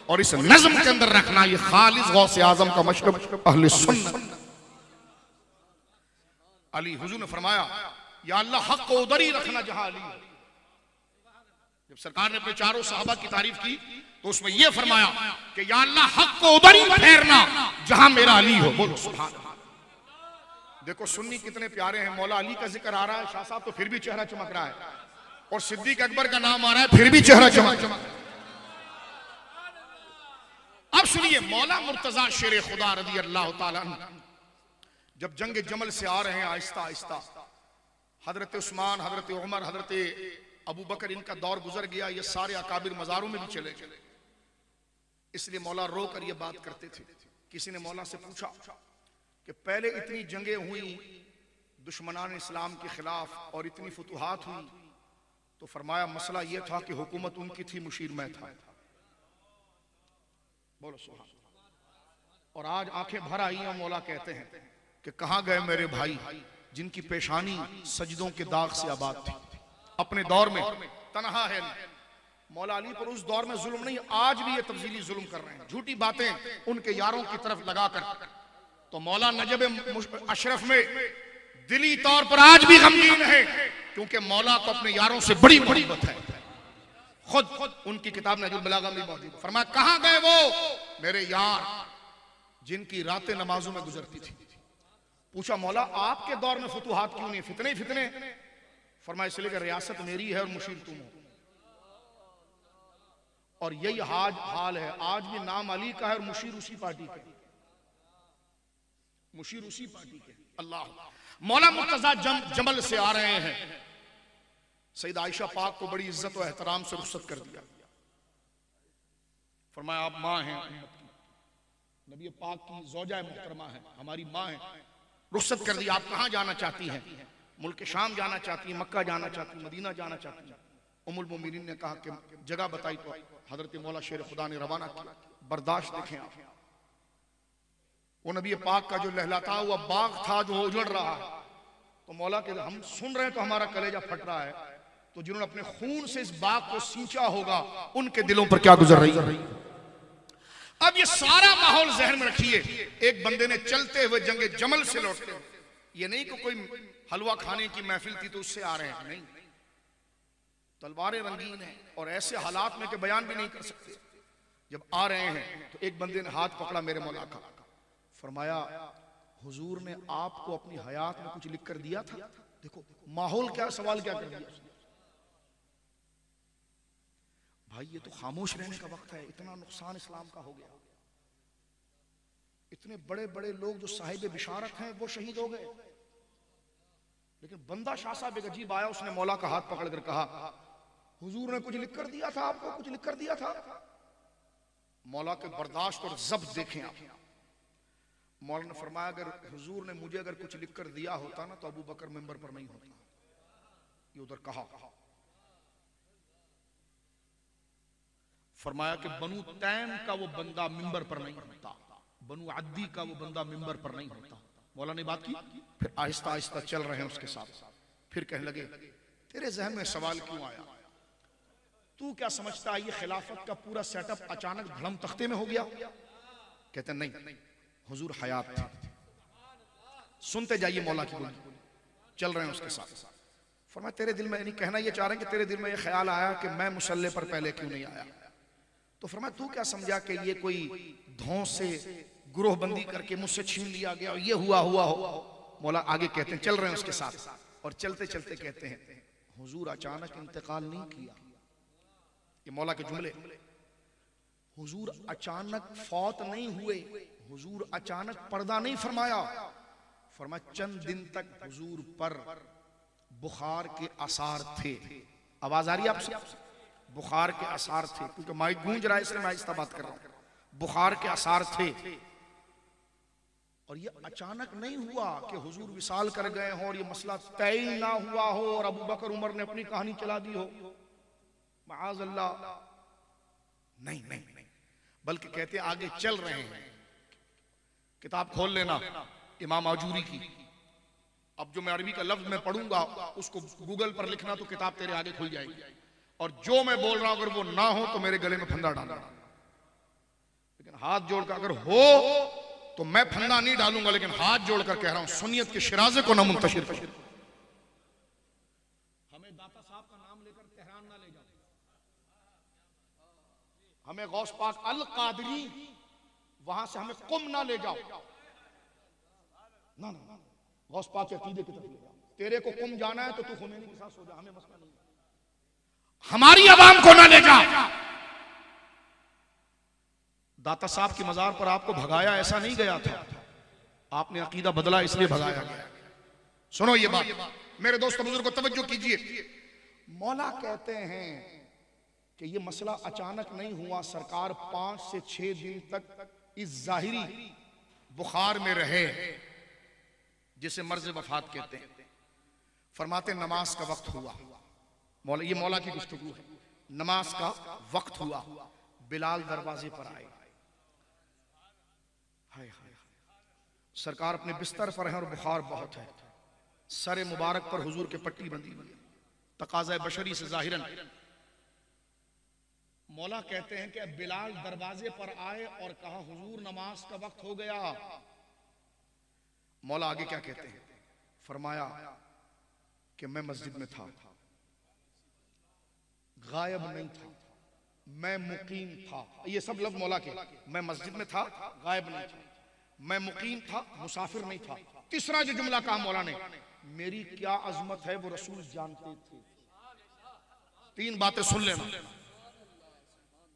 और इस नज्म के अंदर रखना ये खालिस गौसे आजम का मशरब अहले सुन्नत। अली हुजूर ने फरमाया, या अल्लाह हक को उधर ही रखना जहां अली। जब सरकार ने अपने चारों सहाबा की तारीफ की तो उसमें यह फरमाया कि या अल्लाह हक को उधर ही फेरना जहां मेरा अली हो। बोलो सुभान अल्लाह। देखो सुन्नी कितने प्यारे हैं, मौला अली का जिक्र आ रहा है, शाह साहब तो फिर भी चेहरा चमक रहा है, और सिद्दीक अकबर का नाम आ रहा है, फिर भी चेहरा चमक। अब सुनिए, मौला मुर्तजा शेर खुदा रज़ी अल्लाह ताला जब जंग जमल से आ रहे हैं आहिस्ता आहिस्ता, हजरत उस्मान, हजरत उमर, हजरत अबू बकर, इनका दौर गुजर गया, ये सारे अकाबिर मज़ारों में भी चले गए। इसलिए मौला रो कर ये बात करते थे। किसी ने मौला से पूछा कि पहले इतनी जंगें हुई दुश्मनान इस्लाम के खिलाफ और इतनी फतुहात हुई, तो फरमाया मसला ये था कि हुकूमत उनकी थी, मुशीर मैं था। बोलो सुभान। और आज आंखें भर आई हैं, मौला कहते हैं कि कहां गए मेरे भाई जिनकी पेशानी सजदों के दाग से आबाद थी। अपने दौर में तनहा है मौला अली पर, उस दौर में जुल्म नहीं, आज भी ये तब्दीली जुल्म कर रहे हैं, झूठी बातें उनके यारों की तरफ लगाकर। तो मौला नजब अशरफ में दिली तौर पर आज भी गमगीन है, क्योंकि मौला को अपने यारों से बड़ी मोहब्बत है। खुद उनकी किताब नजुल बलागा में मौजूद, फरमाया कहां गए वो मेरे यार जिनकी रातें नमाजों में गुजरती थी। पूछा मौला आपके दौर में फतुहात क्यों नहीं, फितने फितने? फरमाया इसलिए कि रियासत मेरी है और मुशीर तुम हो। और यही हाल है आज भी, नाम अली का है और मुशीर उसी पार्टी के, मुशीर उसी पार्टी के। अल्लाह। मौला मुर्तजा जमल से आ रहे हैं, सईद आयशा पाक को बड़ी इज्जत और एहतराम से रुखसत कर दिया। फरमाया आप माँ हैं, नबी पाक की ज़ौजा मुहतरमा है, हमारी माँ है, रुखसत कर दिया। आप कहाँ जाना चाहती हैं? मुल्क शाम जाना चाहती हैं, मक्का जाना चाहती हैं, मदीना जाना चाहती हैं। उम्मुल मोमिनीन ने कहा कि जगह बताई, तो हजरत मौला शेर खुदा ने रवाना किया। बर्दाश्त देखें आप, वो नबी पाक का जो लहलाता हुआ बाग था जो उजड़ रहा है, तो मौला के हम सुन रहे हैं तो हमारा कलेजा फट रहा है, तो जिन्होंने अपने खून से इस बाग को सींचा होगा उनके दिलों पर क्या गुजर रही है। अब ये सारा माहौल जहन में रखिए। एक बंदे ने चलते हुए जंगे जमल से लौटते, ये नहीं कि कोई हलवा खाने की महफिल थी तो उससे आ रहे हैं, नहीं, तलवारें रंगीन हैं और ऐसे हालात में कि बयान भी नहीं कर सकते। जब आ रहे हैं तो एक बंदे ने हाथ पकड़ा मेरे मौला का, फरमाया हुजूर ने आपको अपनी हयात में कुछ लिख कर दिया था। देखो माहौल क्या, सवाल क्या कर दिया भाई, ये तो खामोश रहने का वक्त है, इतना नुकसान इस्लाम का हो गया, इतने बड़े बड़े लोग जो साहिब बिशारत हैं वो शहीद हो गए। लेकिन बंदा शाह साहब एक अजीब आया, उसने मौला का हाथ पकड़कर कहा हुजूर ने कुछ लिख कर दिया था, आपको कुछ लिख कर दिया था। मौला के बर्दाश्त और ज़ब्त देखें आप। मौला ने फरमाया अगर हुजूर ने मुझे अगर कुछ लिख कर दिया होता ना तो अबू बकर मिंबर पर नहीं होता। ये उधर कहा। फरमाया कि बनु तैम का वो बंदा मिंबर पर नहीं होता, बनु अद्दी का वो बंदा मिंबर पर नहीं होता। मौला ने बात की, फिर आहिस्ता आहिस्ता चल रहे हैं उसके साथ। फिर कहने लगे तेरे जहन में सवाल क्यों आया, तू क्या समझता है ये खिलाफत का पूरा सेटअप अचानक धड़म तख्ते में हो गया? कहते नहीं, हुजूर हयात थे। सुनते जाइए मौला की बोली, चल रहे हैं उसके साथ। फरमाया तेरे दिल में, नहीं कहना ये चाह रहे हैं कि तेरे दिल में ये ख्याल आया कि मैं मुसल्ले पर पहले क्यों नहीं आया? तो फरमाया तू क्या समझा कि ये कोई धौं से गुरोहबंदी करके मुझसे छीन लिया गया और ये हुआ हो? मौला आगे कहते हैं, चल रहे हैं उसके साथ और चलते चलते कहते हैं हुजूर अचानक इंतकाल नहीं किया। ये मौला के जुमले, हुजूर अचानक फौत नहीं हुए, हुजूर अचानक पर्दा नहीं फरमाया। फरमाया चंद दिन तक हुजूर पर बुखार के आसार थे। आवाज आ रही है आपसे? बुखार के आसार थे, क्योंकि माइक गूंज रहा है इसलिए मैं आहिस्ता बात कर रहा हूं। बुखार के आसार थे और ये अचानक नहीं हुआ कि हुजूर विसाल कर गए हों और ये मसला तय ना हुआ हो और अबू बकर उमर ने अपनी कहानी चला दी हो। माअज़ल्लाह, नहीं नहीं नहीं, बल्कि कहते आगे चल रहे हैं। किताब खोल लेना इमाम आजूरी की। अब जो मैं अरबी का लफ्ज मैं पढ़ूंगा उसको गूगल पर लिखना तो किताब तेरे आगे खुल जाएगी। और जो मैं बोल रहा हूं अगर वो ना हो तो मेरे गले में फंदा डालना, लेकिन हाथ जोड़कर अगर हो तो मैं फंदा नहीं डालूंगा, लेकिन हाथ जोड़कर कह रहा हूं सुन्नियत के शिराजे को ना मुंतशिर कर। हमें दाता साहब का नाम लेकर तेहरान ना ले जाओ, हमें गौस पाक अल कादरी वहां से हमें कुम ना ले जाओ, ना ना गौस पाक के अकीदे की तरफ ले जाओ। तेरे को कुम जाना है तो तू खुमैनी के साथ सो जा, हमें मसला नहीं, हमारी आवाम को ना ले जा। दाता साहब की मजार पर आपको भगाया ऐसा नहीं गया था, आपने अकीदा बदला इसलिए भगाया गया। सुनो ये बात मेरे दोस्त बुजुर्ग को तवज्जो कीजिए। मौला कहते हैं कि ये मसला अचानक नहीं हुआ, सरकार 5 से 6 दिन तक इस जाहिरी बुखार में रहे जिसे मर्ज वफात कहते हैं। फरमाते नमाज का वक्त हुआ, मौला ये मौला की गुफ्तगू है, नमाज का वक्त हुआ, बिलाल दरवाजे पर आए। हाय हाय सरकार अपने बिस्तर पर है और बुखार बहुत है, सर मुबारक पर हुजूर के पट्टी बंधी हुई है, तकाज़ा बशरी से जाहिरन। मौला कहते हैं कि बिलाल दरवाजे पर आए और कहा हुजूर नमाज का वक्त हो गया। मौला आगे क्या कहते हैं, फरमाया कि मैं मस्जिद में था, गायब नहीं था, मैं मुकीम था। ये सब लफ्ज़ मौला के, मैं मस्जिद में था, गायब नहीं था, मैं मुकीम था, मुसाफिर नहीं था। तीसरा जो जुमला कहा मौला ने, मेरी क्या अजमत है वो रसूल जानते थे। 3 बातें सुन लेना,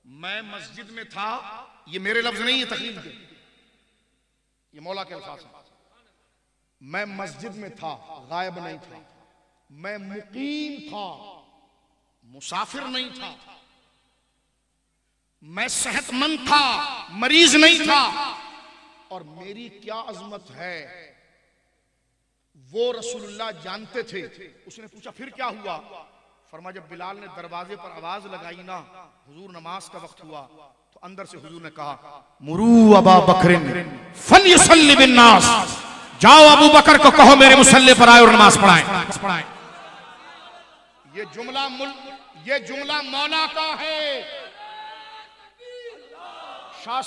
मैं मस्जिद में था, ये मेरे लफ्ज नहीं है तकलीफ के, ये मौला के अल्फाज हैं। मैं मस्जिद में था, गायब नहीं था, मैं मुकीम था, मुसाफिर नहीं था, मैं सेहतमंद था, मरीज नहीं था, और मेरी क्या अजमत है वो रसूलुल्लाह जानते थे। उसने पूछा फिर क्या हुआ, फरमा जब बिलाल ने दरवाजे पर आवाज लगाई ना, हुजूर नमाज का वक्त हुआ, तो अंदर से हुजूर ने कहा मुरू अबा बकरिन फलयुसल्ली बिन्नास, जाओ अबू बकर को कहो मेरे मुसल्ले पर आए और नमाज पढ़ाए। ये जुमला मौला का है। शाह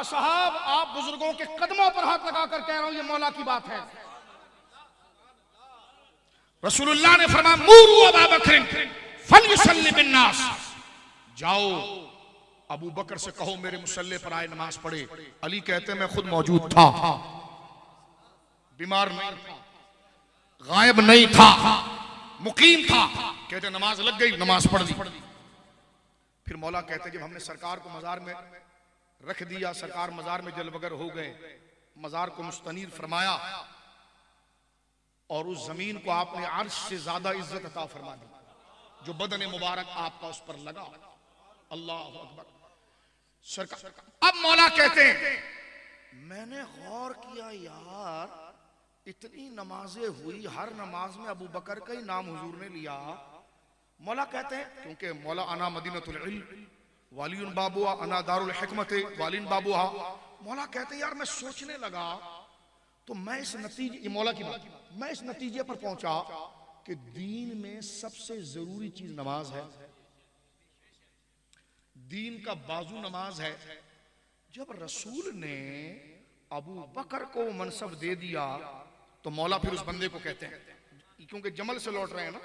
साहब आप बुजुर्गों के कदमों पर हाथ लगाकर कह रहा हूं, ये मौला की बात है। रसूलुल्लाह ने फरमाया मूरू अबा बकर फलयुसल्ली बिन्नास, जाओ अबू बकर से कहो मेरे मुसल्ले पर आए नमाज पढ़े। अली कहते मैं खुद मौजूद था, बीमार नहीं था, गायब नहीं था, मुकीम था। कहते नमाज लग गई, नमाज पढ़ दी। फिर मौला कहते जब हमने सरकार को मजार में रख दिया, सरकार मजार में जलवगर हो गए, मजार को मुस्तनीर फरमाया और उस जमीन को आपने अर्श से ज्यादा इज्जत अता फरमा दी, जो बदन मुबारक आपका उस पर लगा। अल्लाह अकबर। सरकार अब मौला कहते हैं मैंने गौर किया यार इतनी नमाजें हुई, हर नमाज में अबू बकर का ही नाम हुजूर ने लिया। मौला कहते हैं क्योंकि मौला अना मदीनतुल इल्म वालियुन बाबुआ अना दारुल हिकमत वालिन बाबुहा। मौला कहते हैं यार मैं सोचने लगा तो मैं इस नतीजे, ये मौला की बात, मैं इस नतीजे पर पहुंचा कि दीन में सबसे जरूरी चीज नमाज है, दीन का बाजू नमाज है। जब रसूल ने अबू बकर को मनसब दे दिया तो मौला फिर उस बंदे को कहते हैं, क्योंकि जमल से लौट रहे हैं ना,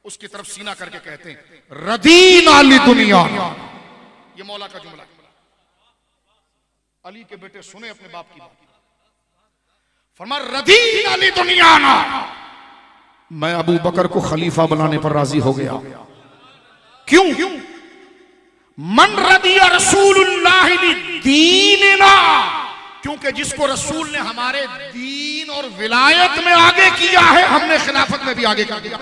उसकी तरफ सीना करके कहते हैं रदीना ली दुनिया। ये मौला का जुमला। अली के बेटे सुने अपने बाप की बात, फरमा रदीना ली दुनिया ना, मैं अबू बकर को खलीफा बनाने पर राजी हो गया। क्यों? मन रदिया रसूलुल्लाह दीनना, क्योंकि जिसको रसूल ने हमारे दीन और विलायत में आगे किया है, हमने खिलाफत में भी आगे कर दिया।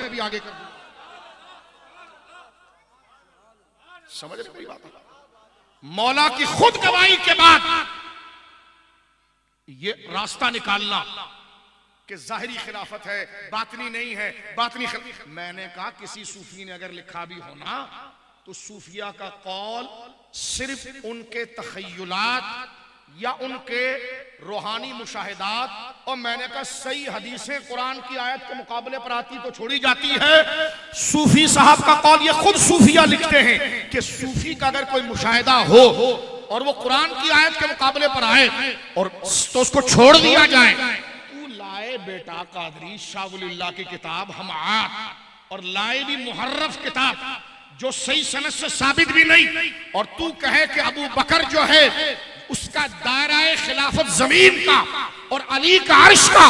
समझ रहे मेरी बात? मौला की खुद गवाही के बाद ये रास्ता निकालना कि जाहिरी खिलाफत है, बातनी नहीं है, बातनी मैंने कहा किसी सूफी ने अगर लिखा भी होना तो सूफिया का कौल सिर्फ उनके तखय्युलात या उनके रूहानी मुशाहिदात और मैंने कहा सही हदीसें कुरान की आयत के मुकाबले पर आती तो छोड़ी जाती है। सूफी साहब का कौल, ये खुद सूफिया लिखते हैं कि सूफी का अगर कोई मुशाहिदा हो और वो कुरान की आयत के मुकाबले पर आए और तो उसको छोड़ दिया जाए। तू लाए बेटा कादरी शाह की किताब हमात और लाए भी मुहर्रफ किताब जो सही सनद से साबित भी नहीं, और तू कहे कि अबू बकर जो है उसका दायरा खिलाफत जमीन का और अली का अर्श का।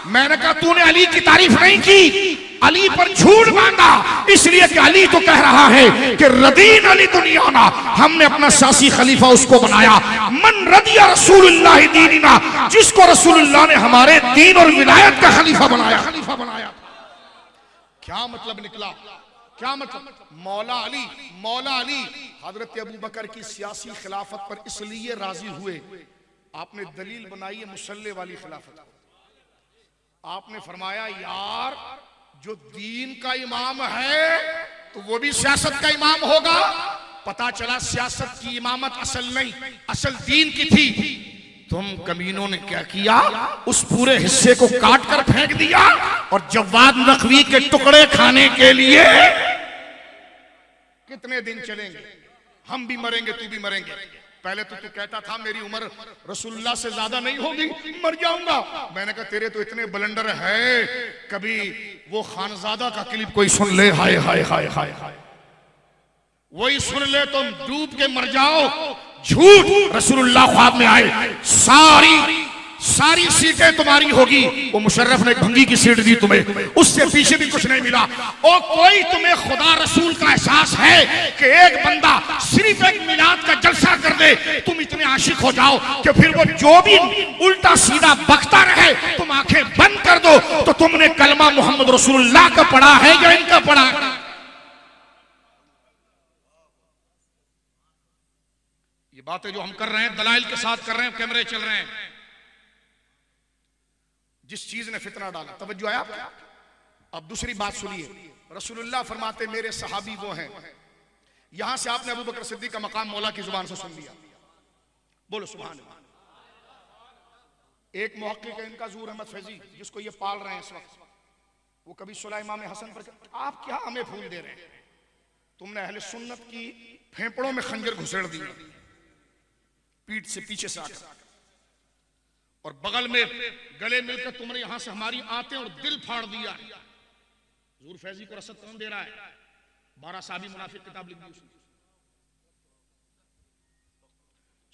मैंने कहा तूने अली की तारीफ नहीं की, अली पर झूठ बांधा, इसलिए कि अली तो कह रहा है कि रदीन अली दुनिया ना, हमने अपना सासी खलीफा उसको बनाया। मन रदिया रसूलुल्लाह दीनिना, जिसको रसूलुल्लाह ने हमारे दीन और विलायत का खलीफा बनाया। क्या मतलब निकला, क्या मतलब? मौला अली हजरत अबू बकर की सियासी खिलाफत पर इसलिए राजी हुए, आपने दलील बनाई है मुसल्ले वाली खिलाफत को। आपने फरमाया यार जो दीन का इमाम है तो वो भी सियासत का इमाम होगा। पता चला सियासत की इमामत असल नहीं, असल दीन की थी। तुम कमीनों ने क्या किया, उस पूरे हिस्से को काट कर फेंक दिया और जवाद नकवी के टुकड़े खाने के लिए कितने दिन चलेंगे, हम भी मरेंगे तू भी मरेंगे। पहले तो तू कहता था मेरी उम्र रसूलुल्लाह से ज्यादा नहीं होगी, मर जाऊंगा। मैंने कहा तेरे तो इतने बलंडर है, कभी वो खानजादा का क्लिप कोई सुन ले, हाय हाय हाय हाय हाय, वही सुन ले तुम डूब के मर जाओ। झूठ, रसूलुल्लाह ख्वाब में आए, सारी सीटें तुम्हारी होगी। वो मुशर्रफ ने एक भंगी की सीट दी तुम्हें, उससे पीछे भी कुछ नहीं मिला। और कोई तुम्हें खुदा रसूल का एहसास है कि एक बंदा सिर्फ एक मिलाद का जलसा कर दे, तुम इतने आशिक हो जाओ कि फिर वो जो भी उल्टा सीधा बकता रहे तुम आंखें बंद कर दो। तो तुमने कलमा मोहम्मद रसूलुल्लाह का पढ़ा है या इनका पढ़ा? ये बातें जो हम कर रहे हैं दलाइल के साथ कर रहे हैं, कैमरे चल रहे हैं। जिस चीज ने फितना डाला, तवज्जो आया? अब दूसरी बात सुनिए, रसूलुल्लाह फरमाते मेरे सहाबी वो हैं। यहां से आपने अबू बकर सिद्दीक का मकाम मौला की जुबान से सुन लिया, बोलो सुभान अल्लाह। एक मुहक्किक है इनका ज़ूर अहमद फैजी, जिसको ये पाल रहे हैं इस वक्त, वो कभी सुलह इमाम हसन पर, आप क्या हमें फूल दे रहे हैं, तुमने अहले सुन्नत की फेफड़ों में खंजर घुसेड़ दिया पीठ से पीछे से आकर, और बगल में गले मिलकर तुमने यहां से हमारी आंतें और दिल फाड़ दिया। ज़ूर फैजी को रसद कौन दे रहा है? 12 साहबी मुनाफिक किताब लिख दी उसने।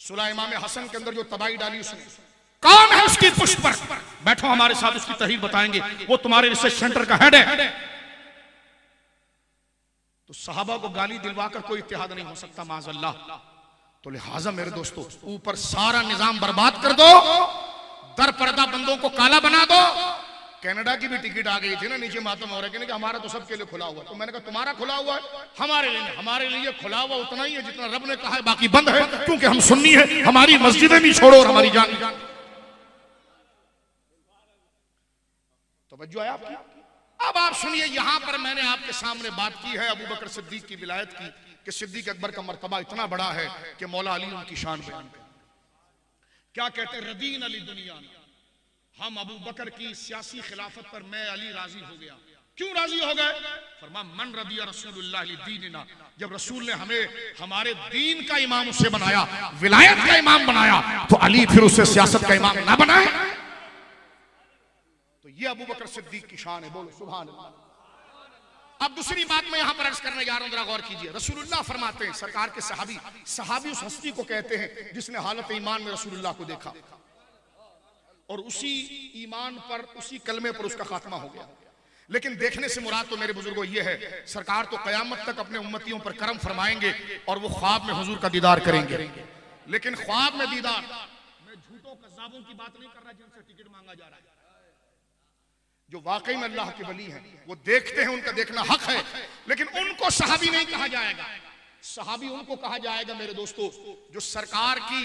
सुलह इमाम हसन के अंदर जो तबाही डाली उसने, कौन है उसकी पुष्ट पर? बैठो हमारे साथ, उसकी तहरीर बताएंगे। वो तुम्हारे रिसर्च सेंटर का हेड है। तो सहाबा को गाली दिलवाकर कोई इत्तेहाद नहीं हो सकता माज़अल्लाह। तो लिहाजा मेरे दोस्तों, ऊपर सारा निजाम बर्बाद कर दो, दर पर्दा बंदों को काला बना दो। कनाडा की भी टिकट आ गई थी ना, नीचे मातम हो रहा है कि हमारा तो सबके लिए खुला हुआ। तो मैंने कहा तुम्हारा खुला हुआ है, हमारे लिए खुला हुआ उतना ही है जितना रब ने कहा है, बाकी बंद है, क्योंकि हम सुन्नी है। हमारी मस्जिदें भी छोड़ो और हमारी जान। तवज्जो है आपकी? अब आप सुनिए, यहां पर मैंने आपके सामने बात की है अबू बकर सिद्दीक की विलायत की, कि सिद्दीक अकबर का मर्तबा इतना बड़ा है कि मौला अली उनकी शान बयान करते। क्या कहते हैं? रदीन अली दुनिया, हम अबू बकर की सियासी खिलाफत पर मैं अली राजी हो गया। क्यों राजी हो गए? फरमा मन रदिया रसूलुल्लाह दीनिना, जब रसूल ने हमें हमारे दीन का इमाम उसे बनाया, विलायत का इमाम बनाया, तो अली फिर उसे सियासत का इमाम ना बनाए। तो ये अबू बकर सिद्दीक की शान है, बोलो सुभान अल्लाह। अब दूसरी बात मैं यहां पर अर्ज करने जा रहा हूं, जरा गौर कीजिए। रसूलुल्लाह फरमाते हैं, सरकार के सहाबी उस हस्ती को कहते हैं जिसने हालत ईमान में रसूलुल्लाह को देखा और उसी ईमान पर, उसी कलमे पर उसका खात्मा हो गया। लेकिन देखने से मुराद तो मेरे बुजुर्गों ये है, सरकार तो कयामत तक अपने उम्मतियों पर करम फरमाएंगे और वो ख्वाब में हुजूर का दीदार करेंगे। लेकिन ख्वाब में दीदार, मैं झूठों कज़्ज़ाबों की बात नहीं कर रहा जिनसे टिकट मांगा जा रहा है। जो वाकई में अल्लाह के वली हैं वो देखते हैं, उनका देखना हक है, लेकिन उनको सहाबी नहीं कहा जाएगा। सहाबी उनको कहा जाएगा मेरे दोस्तों जो सरकार की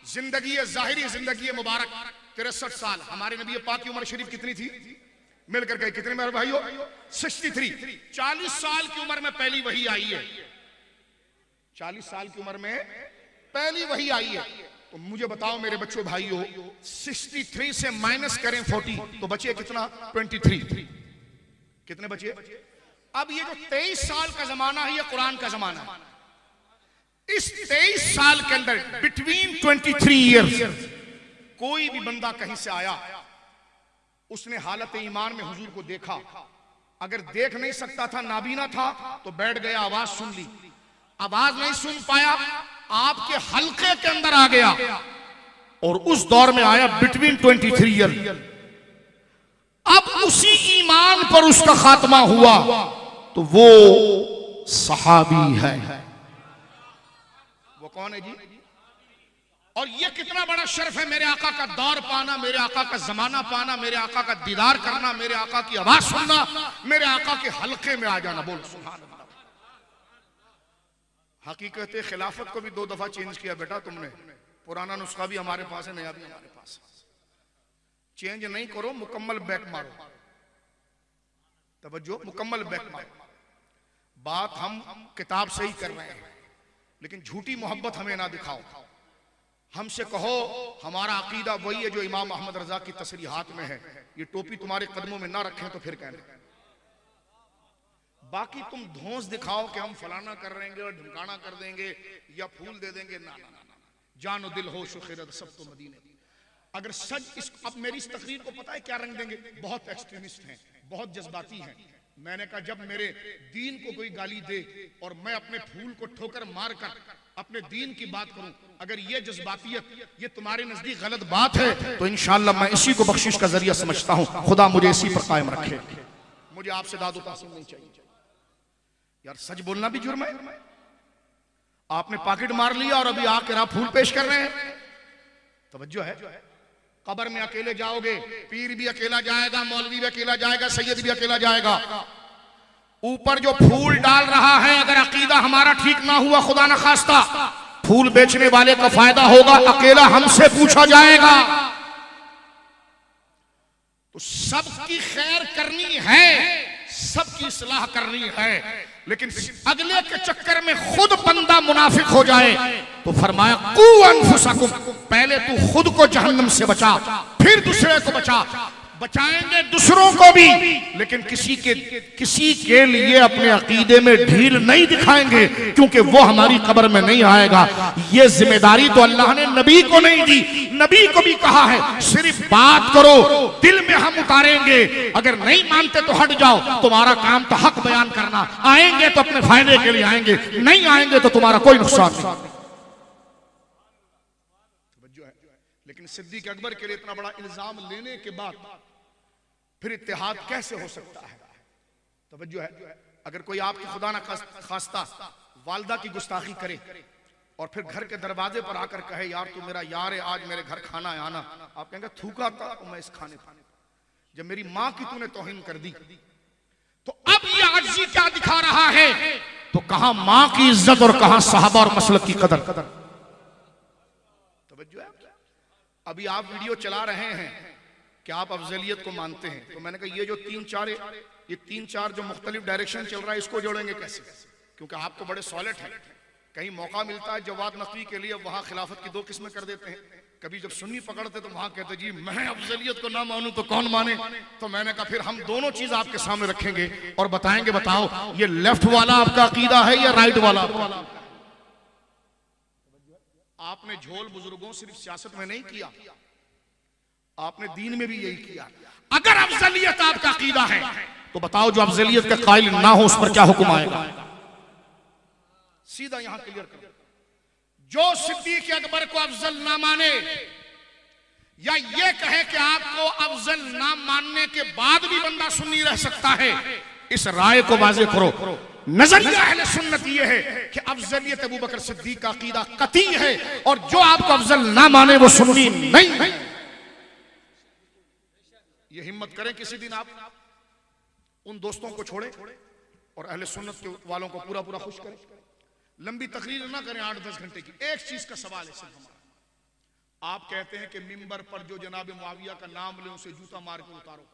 जिंदगी, जाहिरी जिंदगी मुबारक 63 साल, हमारे नबी पाक की उम्र शरीफ कितनी थी मिलकर के, कितने मेरे भाइयों? 63। 40 साल की उम्र में पहली वही आई है। 40 साल की उम्र में पहली वही आई है। तो मुझे बताओ मेरे बच्चों भाइयों, 63 से माइनस करें 40 तो बचे कितना? 23। कितने बचे? अब ये जो 23 साल का जमाना है, ये कुरान का जमाना है। इस 23 साल के अंदर बिटवीन 23 ईयर्स कोई भी बंदा कहीं से आया, उसने हालत ईमान में हुजूर को देखा, अगर देख नहीं सकता था, नाबीना था, तो बैठ गया, आवाज सुन ली, आवाज नहीं सुन पाया, आपके हल्के के अंदर आ गया, और उस दौर में आया बिटवीन 23 ईयर। अब उसी ईमान पर उसका खात्मा हुआ, तो वो सहाबी है। वो कौन है जी? और ये कितना बड़ा शर्फ है, मेरे आका का दौर पाना, मेरे आका का जमाना पाना, मेरे आका का दीदार करना, मेरे आका की आवाज सुनना, मेरे आका के हल्के में आ जाना। बोल सुभान अल्लाह। हकीकत खिलाफत को भी 2 दफा चेंज किया बेटा तुमने। पुराना नुस्खा भी हमारे पास है, नया भी हमारे पास है। चेंज नहीं करो, मुकम्मल बैक मारो। तवज्जो, मुकम्मल बैक मारो। बात हम किताब से ही कर रहे हैं, लेकिन झूठी मोहब्बत हमें ना दिखाओ। हमसे कहो हमारा अकीदा वही है जो इमाम अहमद रजा की तसरीहात में है। ये टोपी तुम्हारे कदमों में ना रखें तो फिर कहना। बाकी तुम धौंस दिखाओ कि हम फलाना कर देंगे और ढिमकाना कर देंगे या फूल दे देंगे, ना ना ना ना। जानो दिल हो शुखिरत सब तो मदीने। अगर सच इस, अब मेरी इस तकरीर को पता है क्या रंग देंगे? बहुत एक्सट्रीमिस्ट हैं, बहुत जज्बाती हैं। मैंने कहा जब मेरे दीन को कोई गाली दे और मैं अपने फूल को ठोकर मार कर अपने दीन की बात करूं, अगर ये जज्बातियत ये तुम्हारे नजदीक गलत बात है, तो इंशाअल्लाह मैं इसी को बख्शिश का जरिया समझता हूं। खुदा मुझे इसी पर कायम रखे। मुझे आपसे दादो तासीम नहीं चाहिए यार। सच बोलना भी जुर्म है। आपने पॉकेट मार लिया और अभी आके आप फूल पेश कर रहे हैं। तवज्जो है। कब्र में अकेले जाओगे, पीर भी अकेला जाएगा, मौलवी भी अकेला जाएगा, सैयद भी अकेला जाएगा। ऊपर जो फूल डाल रहा है, अगर अकीदा हमारा ठीक ना हुआ, खुदा न खास्ता, फूल बेचने वाले का फायदा होगा, अकेला हमसे पूछा जाएगा। तो सबकी खैर करनी है, सबकी इस्लाह करनी है, लेकिन अगले के चक्कर में खुद बंदा मुनाफिक हो जाए तो फरमाया कू अनफुसकुम, पहले तू खुद को जहन्नम से बचा, फिर दूसरे को बचा। बचाएंगे दूसरों को भी, लेकिन किसी के लिए अपने अकीदे में ढील नहीं दिखाएंगे, क्योंकि वो हमारी कब्र में नहीं आएगा। ये जिम्मेदारी तो अल्लाह ने नबी को नहीं दी। नबी को भी कहा है सिर्फ बात करो, दिल में हम उतारेंगे, अगर नहीं मानते तो हट जाओ, तुम्हारा काम तो हक बयान करना। आएंगे तो अपने फायदे के लिए आएंगे, नहीं आएंगे तो तुम्हारा कोई नुकसान नहीं। लेकिन सिद्दीक अकबर के लिए इतना बड़ा इल्जाम लेने के बाद फिर इत्तेहाद कैसे हो सकता है? तवज्जो है। अगर कोई आपकी खुदा ना खास्ता वालदा की गुस्ताखी करे और फिर घर के दरवाजे पर आकर कहे यार तू मेरा यार है, आज मेरे घर खाना है आना, आप कहेंगे थूका था तो मैं इस खाने पर। जब मेरी माँ की तूने तौहीन कर दी, तो अब ये आजिज़ी क्या दिखा रहा है? तो कहां माँ की इज्जत और कहां साहबा और मसलक की कदर। तवज्जो है। अभी आप वीडियो चला रहे हैं कि आप अफजलियत को मानते हैं, तो मैंने कहा ये जो तीन चार जो मुख्तलिफ डायरेक्शन चल रहा है, इसको जोड़ेंगे कैसे? क्योंकि आप तो बड़े सॉलिड हैं। कहीं मौका मिलता है जवाद नकवी के लिए, वहां खिलाफत की 2 किस्में कर देते हैं। कभी जब सुन्नी पकड़ते तो वहां कहते जी मैं अफजलियत को ना मानूं तो कौन माने। तो मैंने कहा फिर हम दोनों चीज आपके सामने रखेंगे और बताएंगे, बताओ ये लेफ्ट वाला आपका अकीदा है या राइट वाला? आपने झोल बुजुर्गों सिर्फ सियासत में नहीं किया, आपने दीन में भी यही किया। अगर अफजलियत आपका अकीदा है तो बताओ जो अफजलियत के कायल ना हो उस पर क्या हुक्म आएगा? सीधा यहां क्लियर कर। जो सिद्दीक अकबर को अफजल ना माने या ये कहे कि आपको अफजल ना मानने के बाद भी बंदा सुन्नी रह सकता है, इस राय को वाज़ेह करो। नजरिया अहले सुन्नत ये है कि अफजलियत अबू बकर सिद्दीक का अकीदा कती है, और जो आपको अफजल ना माने वो सुन्नी नहीं है। ये हिम्मत करें किसी दिन आप उन दोस्तों को छोड़े और अहले सुन्नत के वालों को पूरा पूरा खुश करें। लंबी तकरीर ना करें 8-10 घंटे की। एक चीज का सवाल है सिर्फ हमारा, आप कहते हैं कि मिंबर पर जो जनाब मुआविया का नाम ले उसे जूता मार के उतारो।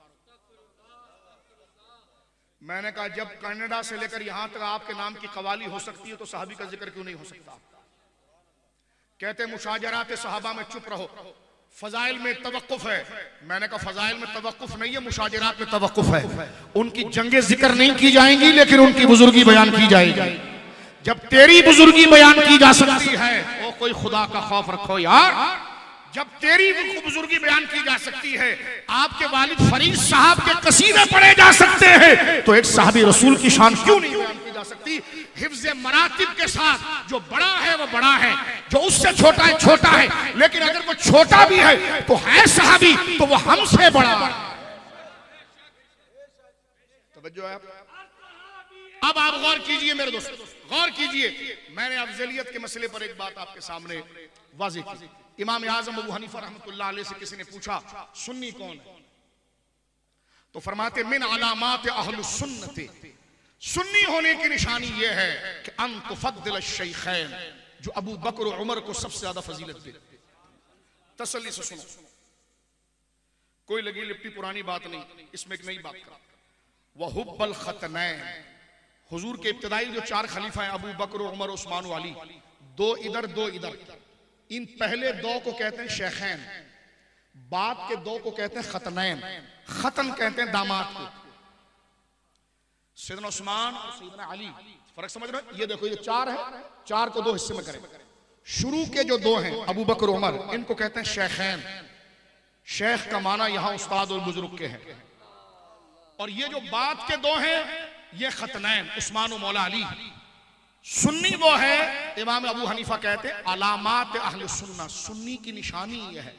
मैंने कहा जब कनाडा से लेकर यहां तक आपके नाम की कवाली हो सकती है तो सहाबी का जिक्र क्यों नहीं हो सकता? कहते मुशाजरात सहाबा में चुप रहो, फजाइल में तवक्कुफ है। मैंने कहा फजाइल में तवक्कुफ नहीं है, मुशाजरात में तवक्कुफ है। उनकी जंगे जिक्र नहीं की जाएंगी लेकिन उनकी बुजुर्गी बयान की जाएगी। जब तेरी बुजुर्गी बयान की जा सकती है, ओ कोई खुदा का खौफ रखो यार, जब तेरी बुजुर्गी बयान की जा सकती है, आपके वालिद फरीद साहब के कसीदे पढ़े जा सकते हैं, तो एक साहबी रसूल की शान क्यों नहीं बयान की जा सकती? हिफ्ज़े मरातिब के साथ जो बड़ा है वो बड़ा है, जो उससे छोटा है छोटा है, लेकिन अगर वो छोटा भी है तो है साहबी, तो वो हमसे बड़ा है। तवज्जो है? अब आप गौर कीजिए मेरे दोस्त, गौर कीजिए। मैंने अफजलियत के मसले पर एक बात आपके सामने वाज़ेह की। इमाम आज़म अबू हनीफा रहमतुल्लाह अलैह से किसी ने पूछा सुन्नी कौन है, तो फरमाते मिन अलामात अहलुस सुन्नती, सुन्नी होने की निशानी यह है कि अन तुफद्दिल अश-शैखैन, जो अबू बकर और उमर को सबसे ज्यादा फजीलत दे। तसल्ली से सुनो, कोई लगी लिपटी पुरानी बात नहीं, इसमें एक नई बात कर। वहुब्बल खतनैन, हुजूर के इब्तिदाई जो 4 खलीफा हैं अबू बकर उमर उस्मान अली, 2 इधर 2 इधर, इन पहले 2 को कहते हैं शेखैन, बाद के 2 को कहते हैं खतनैन। खतन कहते हैं दामाद को। सैयदना उस्मान और सैयदना अली, फर्क समझ रहे हो? ये देखो ये 4 है, 4 को 2 हिस्से में करें। शुरू के जो 2 हैं अबू बकर उमर, इनको कहते हैं शेखैन। शेख का माना यहां उस्ताद और बुजुर्ग के हैं। और ये जो बाद के 2 हैं ये खतनैन, उस्मान और मौला अली। सुन्नी वो है, इमाम अबू हनीफा कहते हैं अलामात अहले सुन्ना, सुन्नी की निशानी ये है।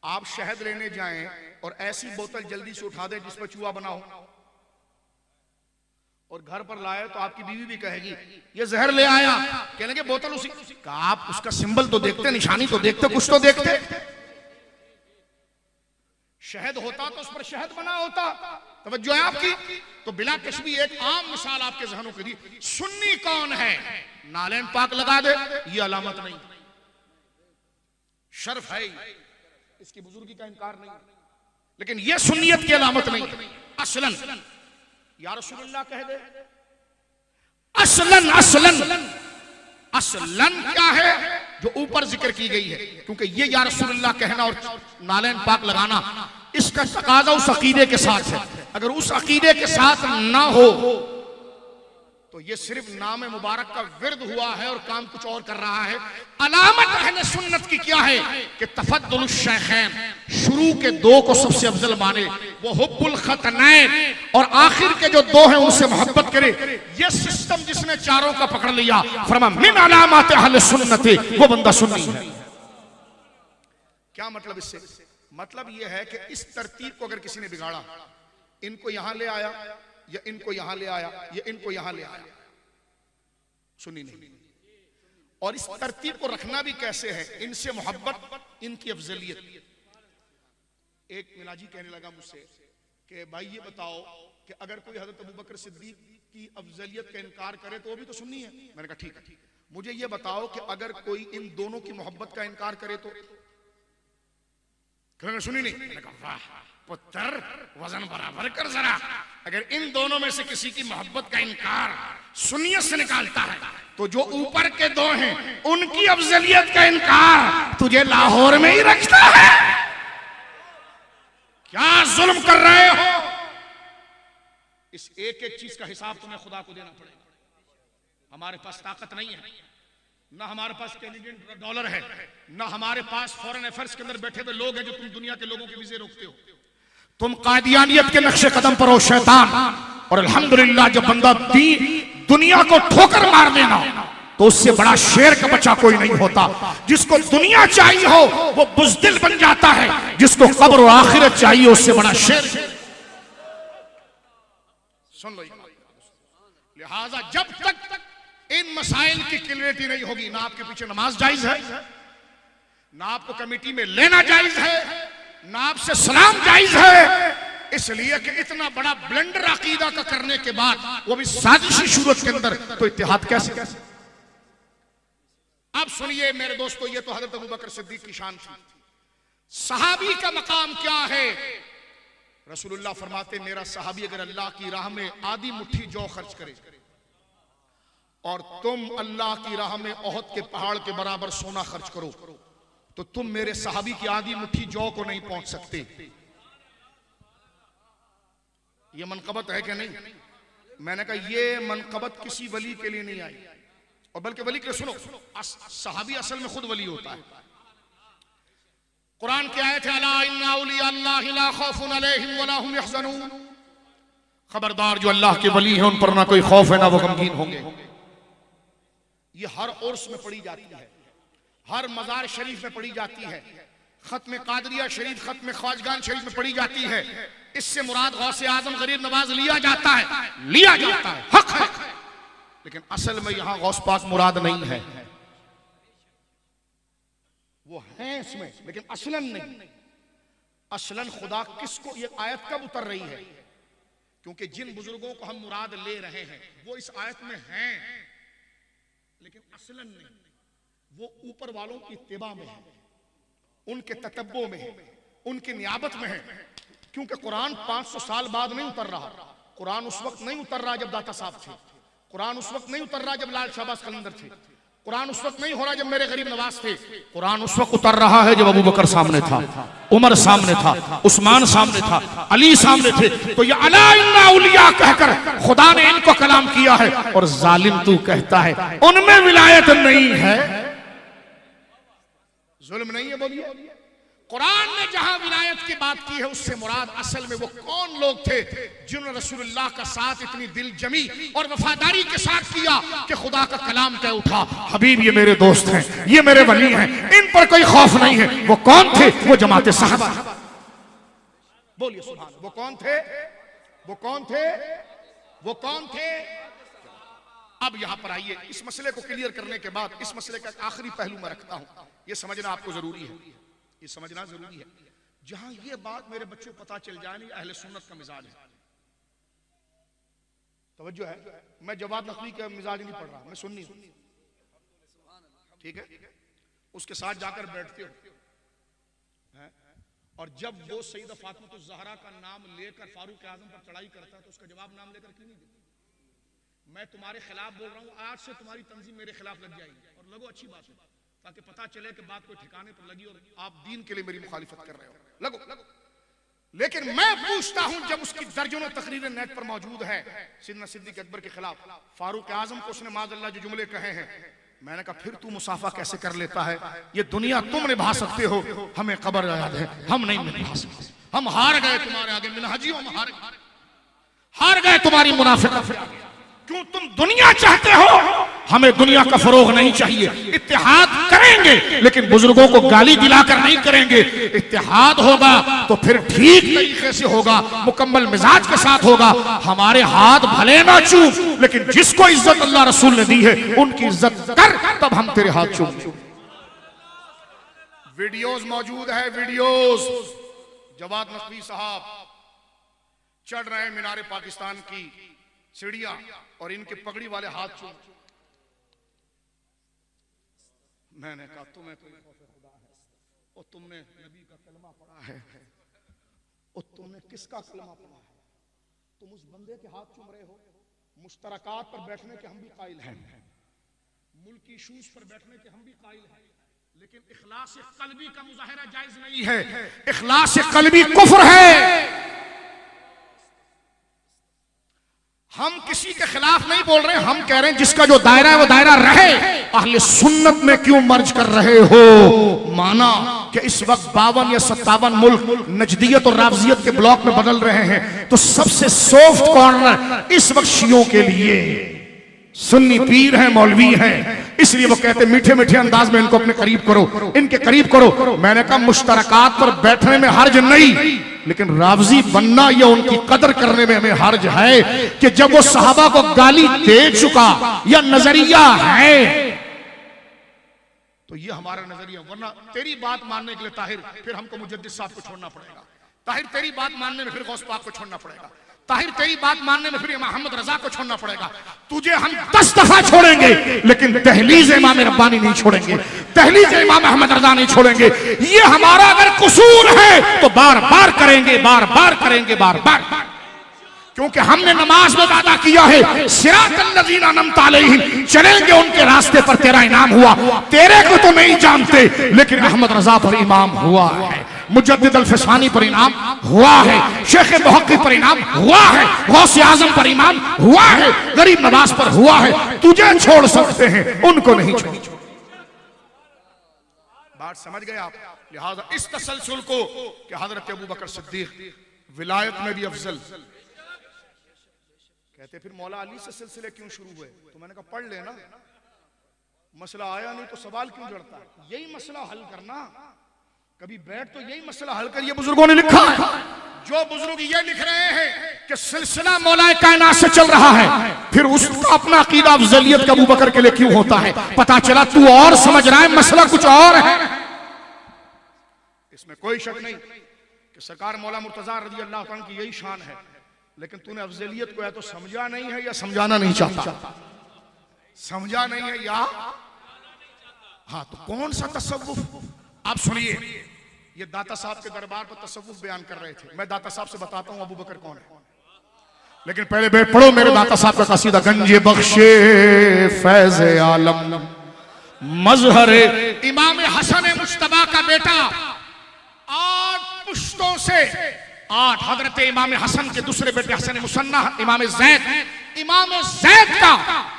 आप शहद लेने जाएं और ऐसी बोतल जल्दी से उठा दें जिस पर चूहा बना हो, और घर पर लाए तो आपकी बीवी भी कहेगी ये जहर ले आया, कहेंगे बोतल उसी का। आप उसका सिंबल तो देखते, निशानी तो देखते, कुछ तो देखते। शहद होता तो उस पर शहद बना होता। तवज्जो है आपकी? तो बिला कश्मी एक आम मिसाल आपके जहनों के दी। सुन्नी कौन है? नालेन पाक लगा दे, ये अलामत नहीं, शर्फ है, इसकी बुजुर्गी का इनकार नहीं, लेकिन ये सुन्नियत की अलामत नहीं। असलन या रसूलुल्लाह कह दे, असलन असलन असलन क्या है जो ऊपर जिक्र की गई है, क्योंकि ये या रसूलुल्लाह कहना और नालेन पाक लगाना इसका तकाजा उस अकीदे के साथ है। अगर उस अकीदे के साथ ना हो तो ये सिर्फ नाम मुबारक का विर्द हुआ है और काम कुछ और कर रहा है। अलामत अहले सुन्नत की क्या है कि तफद्दुल शैखैन, शुरू के 2 को सबसे अफजल माने, वो हुब्बुल खतनैन, और आखिर के जो 2 हैं उनसे मोहब्बत करे। ये सिस्टम जिसने 4 का पकड़ लिया, फरमा मिन अलामात अहले सुन्नत, वो बंदा सुन्नी है। क्या मतलब इससे? मतलब यह है कि इस तरतीब को अगर किसी ने बिगाड़ा, इनको यहां ले आया या इनको यहां ले आया या इनको यहां ले आया, सुनी नहीं। और इस तरतीब को रखना भी कैसे है? इनसे मोहब्बत, इनकी अफजलियत। एक मिलाजी कहने लगा मुझसे कि भाई ये बताओ कि अगर कोई हजरत अबू बकर सिद्दीक की अफजलियत का इनकार करे तो वो भी तो सुन्नी है। मैंने कहा ठीक है, मुझे ये बताओ कि अगर कोई इन दोनों की मोहब्बत का इनकार करे तो? सुनी नहीं। मैंने कहा वाह पुत्र, वजन बराबर कर जरा। अगर इन दोनों में से किसी की मोहब्बत का इनकार सुन्नियत से निकालता है तो जो ऊपर के 2 हैं उनकी अफजलियत का इनकार तुझे लाहौर में ही रखता है। क्या जुल्म कर रहे हो? इस एक एक चीज का हिसाब तुम्हें खुदा को देना पड़ेगा। हमारे पास ताकत नहीं है, ना हमारे पास कैनेडियन डॉलर है, ना हमारे पास फॉरेन अफेयर्स के अंदर बैठे हुए लोग हैं जो तुम दुनिया के लोगों के वीजे रोकते हो। तुम कादियानियत के नक्शे कदम पर हो शैतान। और अल्हम्दुलिल्लाह जब बंदा दुनिया को ठोकर मार देना तो उससे बड़ा शेर का बच्चा कोई नहीं होता। जिसको दुनिया चाहिए हो वो बुज़दिल बन जाता है, जिसको कब्र और आखिरत चाहिए उससे बड़ा शेर। सुन लो, लिहाजा जब तक इन मसाइल की क्लियरिटी नहीं होगी, ना आपके पीछे नमाज जायज है, ना आपको कमेटी में लेना जायज है, ना आपसे सलाम जायज है। इसलिए कि इतना बड़ा ब्लंडर अकीदा का करने के बाद, वो भी साजिशी सूरत के अंदर, तो इत्तेहाद कैसे? अब सुनिए मेरे दोस्तों, ये तो हजरत अबू बकर सिद्दीक की शान थी। सहाबी का मकाम क्या है? रसूलुल्लाह फरमाते मेरा सहाबी अगर अल्लाह की राह में आधी मुट्ठी जौ खर्च करे और तुम अल्लाह की राह में ओहद के पहाड़ के बराबर सोना खर्च करो तो तुम मेरे सहाबी की आधी मुट्ठी जौ को नहीं पहुंच सकते। ये मनकबत है क्या नहीं? मैंने कहा ये मनकबत किसी वली के लिए नहीं आई, और बल्कि वली के सुनो, सहाबी असल में खुद वली होता है। कुरान की आयत है अला इन्ना औलिया अल्लाहि ला खौफुन अलैहिम वला हुम यहज़नून, खबरदार जो अल्लाह के वली हैं उन पर ना कोई खौफ है ना वो गमगीन होंगे। ये हर उर्स में पढ़ी जाती है, हर मजार शरीफ में पढ़ी जाती है, खत्म कादरिया शरीफ, खत्म ख्वाजगान शरीफ में पढ़ी जाती है। इससे मुराद गौसे आजम गरीब नवाज लिया जाता है, हक है, लेकिन असल में यहां गौस पाक मुराद नहीं है। वो है इसमें लेकिन असलन नहीं। असलन खुदा किसको, ये आयत कब उतर रही है? क्योंकि जिन बुजुर्गों को हम मुराद ले रहे हैं वो इस आयत में हैं लेकिन असलन नहीं, वो ऊपर वालों की इत्तिबा में है, उनके ततब्बो में है, उनकी नियाबत में है। क्योंकि कुरान 500 साल बाद नहीं उतर रहा, कुरान उस वक्त नहीं उतर रहा जब दाता साहब थे, कुरान उस वक्त नहीं उतर रहा जब लाल शहबाज कलंदर थे, कुरान उस वक्त नहीं हो रहा जब मेरे गरीब नवाज थे, कुरान उस वक्त उतर रहा है जब अबू बकर सामने था, उमर सामने था, उस्मान सामने था, अली सामने थे। तो ये अला इन्ना औलिया कहकर खुदा ने इनको कलाम किया है, और जालिम तू कहता है उनमें विलायत नहीं है। जुल्म नहीं है, बोलिए। कुरान ने जहां विलायत की बात की है उससे मुराद असल में वो कौन लोग थे जिन्होंने रसूलुल्लाह का साथ इतनी दिल जमी और वफादारी के साथ किया कि खुदा का कलाम कह उठा हबीब ये मेरे दोस्त हैं, ये मेरे वली हैं, इन पर कोई खौफ नहीं है। वो कौन थे? वो जमाते साहबा। बोलिए सुभान। वो कौन थे? वो कौन थे? वो कौन थे? अब यहां पर आइए, इस मसले को क्लियर करने के बाद इस मसले का आखिरी पहलू मैं रखता हूं, यह समझना आपको जरूरी है, ये समझना जरूरी है। जहां ये बात मेरे बच्चों को पता चल जाए नहीं अहले सुन्नत का मिजाज है, तवज्जो है, मैं जवाद नकवी का मिजाज नहीं पढ़ रहा, मैं सुन्नी हूं, ठीक है? उसके साथ जाकर बैठते हो है? और जब वो सईदा फातिमा ज़हरा का नाम लेकर फारूक आजम पर चढ़ाई करता है तो उसका जवाब नाम लेकर क्यों नहीं देता? मैं तुम्हारे खिलाफ बोल रहा हूं, आज से तुम्हारी तंजीम मेरे खिलाफ लग जाएगी, और लगो अच्छी बात है ताकि पता चले कि बात कोई ठिकाने पर लगी और आप दीन के लिए मेरी मुखालिफत कर रहे हो, लगो। लेकिन मैं पूछता हूं, जब उसकी दर्जनों तकरीरें नेट पर मौजूद है सिद्दीक़ सिद्दीक़ अकबर के खिलाफ, फारूक आजम को उसने माज़अल्लाह जो जुमले कहे हैं, मैंने कहा फिर तू मुसाफा कैसे कर लेता है? ये दुनिया तुम निभा सकते हो, हमें खबर याद है, हम नहीं निभा सकते, हम हार गए तुम्हारे आगे, मिनहाजियों हम हार गए तुम्हारी मुनाफिकत। क्यों तुम दुनिया चाहते हो? हमें दुनिया का फरोग नहीं चाहिए। इत्तेहाद करेंगे लेकिन बुजुर्गों को गाली दिलाकर नहीं करेंगे। इत्तेहाद होगा तो फिर ठीक तरीके से होगा, मुकम्मल मिजाज के साथ होगा। हमारे हाथ भले ना चूम, लेकिन जिसको इज्जत अल्लाह रसूल ने दी है उनकी इज्जत कर, तब हम तेरे हाथ चूम। वीडियोस मौजूद है, वीडियोस। जवाद नकवी साहब चढ़ रहे हैं मीनारे पाकिस्तान की सीढ़ियां और इनके पगड़ी वाले हाथ चूम। मैंने कहा तुम्हें कोई खौफ खुदा है? और तुमने नबी का कलमा पढ़ा है, और तुमने किसका कलमा पढ़ा है? तुम उस बंदे के हाथ चूम रहे हो। मुश्तरकात पर बैठने के हम भी कायल हैं, मुल्की इशूज पर बैठने के हम भी कायल हैं, लेकिन इखलास कल्बी का मुजाहिरा जायज नहीं है। इखलास कल्बी कुफ्र है। हम किसी के खिलाफ नहीं बोल रहे, हम कह रहे हैं जिसका जो दायरा है वो दायरा रहे। अहले सुन्नत में क्यों मर्ज कर रहे हो? माना कि इस वक्त 52 या 57 मुल्क नजदियत और राफजियत के ब्लॉक में बदल रहे हैं, तो सबसे सॉफ्ट कॉर्नर इस वक्त शियों के लिए सुन्नी पीर हैं, मौलवी हैं, इसलिए वो कहते मीठे मीठे अंदाज में इनको अपने करीब करो, इनके करीब करो। मैंने कहा मुश्तरकात पर बैठने में हर्ज नहीं, लेकिन रावजी बनना या उनकी कदर करने में हमें हर्ज है कि जब वो सहाबा को गाली दे चुका या नजरिया है तो ये हमारा नजरिया। वरना तेरी बात मानने के लिए ताहिर फिर हमको मुजद्दिद साहब को छोड़ना पड़ेगा, ताहिर तेरी बात मानने में फिर गौस पाक को छोड़ना पड़ेगा, ताहिर तेरी बात मानने में फिर मोहम्मद रजा को छोड़ना पड़ेगा। तुझे हम 10 दफा छोड़ेंगे लेकिन तहलीज इमाम रब्बानी नहीं छोड़ेंगे, तहलीज इमाम अहमद रजा नहीं छोड़ेंगे। ये हमारा अगर कसूर है तो बार बार करेंगे, बार बार करेंगे, बार बार, क्योंकि हमने नमाज में वादा किया है सिरातल लज़ीना अनअमता अलैहिम, चलेंगे उनके रास्ते पर तेरा इनाम हुआ। तेरे को तो नहीं जानते लेकिन अहमद रजा पर इमाम हुआ है, मुजद्दिद अल-फ़सानी पर इनाम हुआ है, शेख मुहक्किक पर इनाम हुआ है, गौसे आज़म पर इमाम हुआ है, गरीब नवाज पर हुआ है। तुझे छोड़ सकते हैं, उनको नहीं छोड़। बात समझ गए आप? लिहाजा इस तसलसल को कि हजरत अबू बकर सिद्दीक विलायत में भी अफजल कहते, फिर मौला अली से सिलसिले क्यों शुरू हुए? तो मैंने कहा पढ़ लेना, मसला आया नहीं तो सवाल क्यों जड़ता है? यही मसला हल करना, कभी बैठ तो यही मसला हल कर। ये बुजुर्गों ने लिखा है, जो बुजुर्ग ये लिख रहे हैं कि सिलसिला मौला कायनात से चल रहा है, फिर उसका अपना अकीदा अफजलियत का अबू बकर के लिए क्यों होता है? पता चला तू और समझ रहा है, मसला कुछ और है। इसमें कोई शक नहीं कि सरकार मौला मुर्तजा रज़ी अल्लाह तआला की यही शान है, लेकिन तूने अफजलियत को या तो समझा नहीं है या समझाना नहीं चाहता। समझा नहीं है या हाँ, तो कौन सा तसव्वुफ? आप सुनिए, ये दाता साहब के दरबार पर तसव्वुफ बयान कर रहे थे। मैं दाता साहब से बताता हूं अबू बकर कौन है, लेकिन पहले बेट पढ़ो मेरे दाता साहब का कसीदा। गंजे बख्शे फैज आलम मजहरे इमाम हसन मुश्तबा का बेटा, 8 पुश्तों से 8 हजरत इमाम हसन के दूसरे बेटे हसन मुसन्ना इमाम जैद का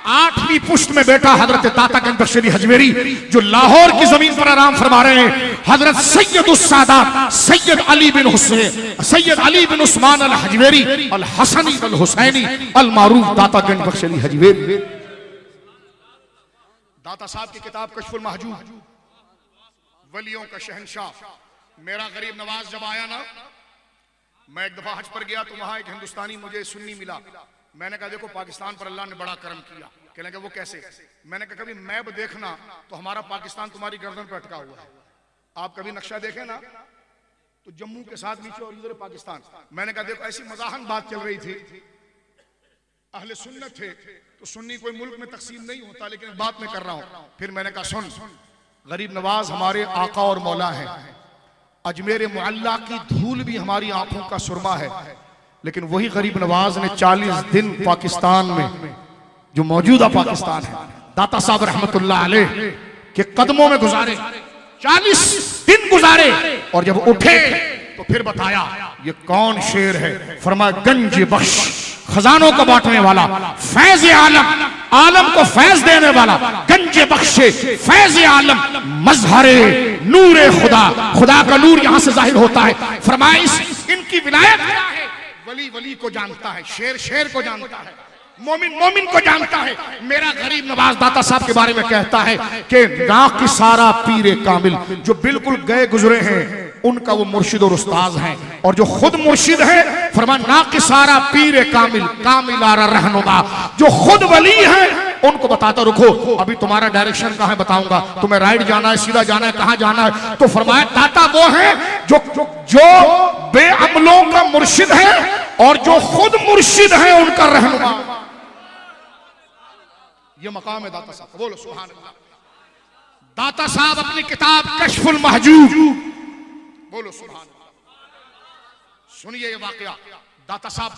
8वीं पुश्त में बेटा हजरत तातागंज बख्शी हजवेरी, जो लाहौर की जमीन पर आराम फरमा रहे हैं। हजरत सैयदुस सादात सैयद अली बिन हुसैन सैयद अली बिन उस्मान अल हजवेरी अल हसनी अल हुसैनी अल मारूफ तातागंज बख्शी हजवेरी। दाता साहब की किताब कश्फुल महजूब, वलियों का शहंशाह। मेरा गरीब नवाज जब आया ना, मैं एक दफा हज पर गया तो वहां एक हिंदुस्तानी मुझे सुन्नी मिला। मैंने कहा देखो पाकिस्तान पर अल्लाह ने बड़ा करम किया। कहने लगे वो कैसे? मैंने कहा कभी मैप देखना तो हमारा पाकिस्तान तुम्हारी गर्दन पर अटका हुआ है। आप कभी नक्शा देखें ना तो जम्मू के साथ नीचे और इधर पाकिस्तान। मैंने कहा देखो ऐसी मजाहन बात चल रही थी, अहले सुन्नत थे तो सुन्नी कोई मुल्क में तकसीम नहीं होता, लेकिन बात मैं कर रहा हूं। फिर मैंने कहा सुन, गरीब नवाज हमारे आका और मौला है, अजमेर मुअल्ला की धूल भी हमारी आंखों का सुरमा है, लेकिन वही गरीब नवाज ने 40 दिन पाकिस्तान में, जो मौजूदा पाकिस्तान है, दाता साहब रहमतुल्लाह अलैह के कदमों में गुजारे, 40 दिन गुजारे। और जब उठे तो फिर बताया ये कौन शेर है? फरमाया गंज बख्श, खजानों को बांटने वाला, फैज आलम, आलम को फैज देने वाला, गंज बख्शे फैज आलम मजहरे नूरे खुदा, खुदा का नूर यहां से जाहिर होता है। फरमाया इनकी विलायत क्या है? वली वली को जानता है, शेर शेर को जानता है, मोमिन मोमिन को जानता है। मेरा गरीब नवाज दाता साहब के बारे में कहता है कि ना कि सारा पीरे कामिल, जो बिल्कुल गए गुजरे हैं उनका वो मुर्शिद और उस्ताद हैं, और जो खुद मुर्शिद है फरमान ना कि सारा पीरे कामिल कामिलारा रहनुमा, जो खुद वली है उनको बताता रुको अभी तुम्हारा डायरेक्शन कहाँ है बताऊंगा, तुम्हें राइट जाना है, सीधा जाना है, कहाँ जाना है। तो फरमाया दाता वो है जो बेअमलों का मुर्शिद है और जो खुद मुर्शिद है उनका रहनुमा। ये मकाम है दाता साहब। बोलो सुभान अल्लाह। दाता साहब अपनी किताब कश्फुल महजूब, बोलो सुभान अल्लाह। सुनिए ये वाकया। दाता साहब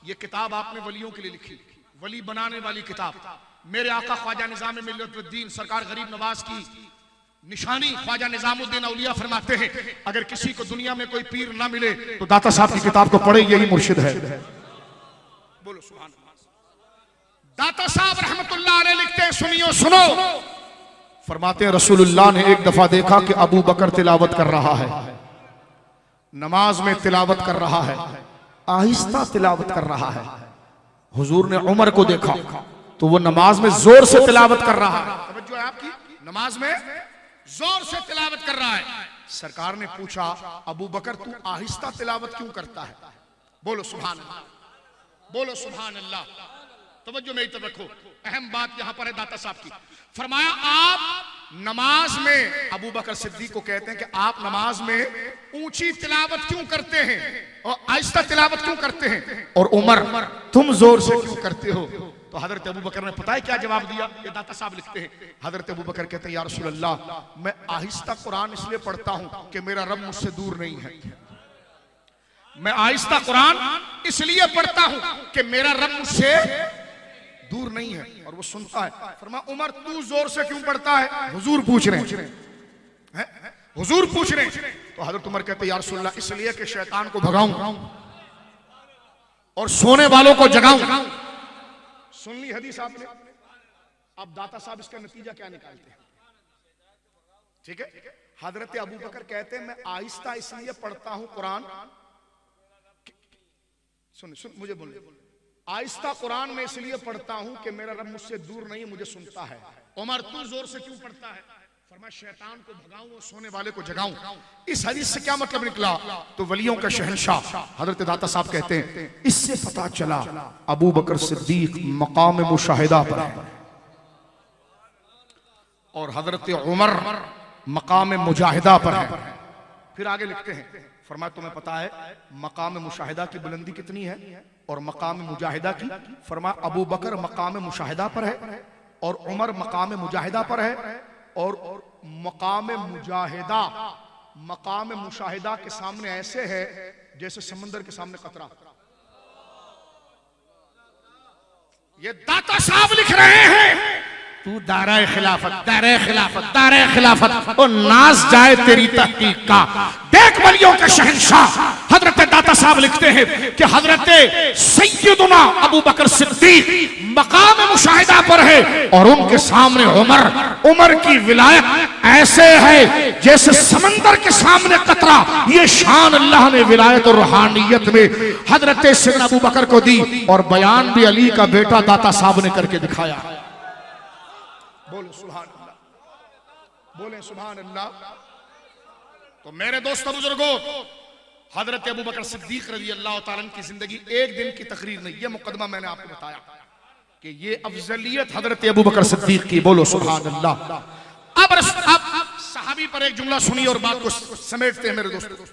ये किताब आपने वलियों के लिए लिखी, वली बनाने वाली किताब। मेरे आका ख्वाजा निजाम मिल्लतुद्दीन सरकार गरीब नवाज की निशानी ख्वाजा निजामुद्दीन औलिया फरमाते हैं अगर किसी को दुनिया में कोई पीर ना मिले तो दाता साहब की किताब को पढ़े, यही मुर्शिद है। बोलो सुभान अल्लाह। दाता साहब रहमतुल्लाह अलैह लिखते हैं, सुनियो सुनो, फरमाते हैं रसूलुल्लाह ने एक दफा देखा कि अबू बकर तिलावत कर रहा है, नमाज में तिलावत कर रहा है, आहिस्ता तिलावत कर रहा है। हुजूर ने उमर को देखा तो वो नमाज में जोर से तिलावत कर रहा है। तवज्जो है आपकी, नमाज में जोर से तिलावत कर रहा है। सरकार ने पूछा अबू बकर तू आहिस्ता तिलावत क्यों करता है? बोलो सुभान अल्लाह, बोलो सुभान अल्लाह। तवज्जो मेरी तरफ रखो, अहम बात यहां पर है दाता साहब की। फरमाया आप नमाज में अबू बकर सिद्दीक को कहते हैं कि आप नमाज में ऊंची तिलावत क्यों करते हैं और आहिस्ता तिलावत क्यों करते हैं, और उमर तुम जोर से क्यों करते हो। तो हजरत अबू बकर ने पता है क्या जवाब दिया, ये दाता साहब लिखते हैं, हजरत अबू बकर कहते हैं या रसूल अल्लाह मैं आहिस्ता कुरान इसलिए पढ़ता हूं कि मेरा रब मुझसे दूर नहीं है। मैं आहिस्ता कुरान इसलिए पढ़ता हूं कि मेरा रब मुझसे दूर नहीं है और वो सुनता है। फरमा उमर तू जोर से क्यों पढ़ता है, हुजूर पूछ रहे हैं, हुजूर पूछ रहे हैं। तो हजरत उमर कहते हैं या रसूल अल्लाह इसलिए कि शैतान को भगाऊं और सोने वालों को जगाऊं। सुन ली हदीस आपने। अब दाता साहब इसका नतीजा क्या निकालते हैं, ठीक है। हजरत अबू बकर कहते हैं मैं आहिस्ता इसलिए पढ़ता हूं कुरान, सुन सुन मुझे बोल, आहिस्ता कुरान में इसलिए पढ़ता हूं कि मेरा रब मुझसे दूर नहीं, मुझे सुनता है। उमर तू जोर से क्यों पढ़ता है, फरमाया शैतान को भगाऊं और सोने वाले को जगाऊं। इस हदीस से क्या मतलब निकला, तो वलियों का शहंशाह हजरत दाता साहब कहते हैं इससे पता चला अबू बकर सिद्दीक मकाम मुशाहिदा पर है और हजरत उमर मकाम मुजाहिदा पर है। फिर आगे लिखते हैं, फरमाया तुम्हें पता है मकाम मुशाहिदा की बुलंदी कितनी है और मकाम मुजाहिदा की, फरमाया अबू बकर मकाम मुशाहिदा पर है और उमर मकाम मुजाहिदा पर है और मकाम मुजाहिदा मकाम मुशाहिदा के सामने ऐसे है जैसे समंदर के सामने कतरा। ये दाता साहब लिख रहे हैं तू दाराए खिलाफत दाराए खिलाफत दाराए खिलाफत और नाज जाए तेरी तहकीक का। देख वलियों के शहंशाह हजरत दाता साहब लिखते हैं कि हजरत सैयदुना अबू बकर सिद्दीक मकाम मुशाहिदा पर है और उनके सामने उमर की विलायत ऐसे है जैसे समंदर के सामने कतरा। ये शान अल्लाह ने विलायत और रूहानियत में हजरत सैयदना अबू बकर को दी और बयान भी अली का बेटा दाता साहब ने करके दिखाया। बोलो सुभान अल्लाह, बोले सुभान अल्लाह। तो मेरे दोस्तों बुजुर्गों, हजरत अबू बकर सिद्दीक रज़ी अल्लाह तआला की जिंदगी एक दिन की तकरीर नहीं, ये मुकदमा मैंने आपको बताया कि ये अफजलियत हजरत अबू बकर सिद्दीक की। बोलो सुभान अल्लाह। अब सहाबी पर एक जुमला सुनिए और बात को समेटते हैं मेरे दोस्तों।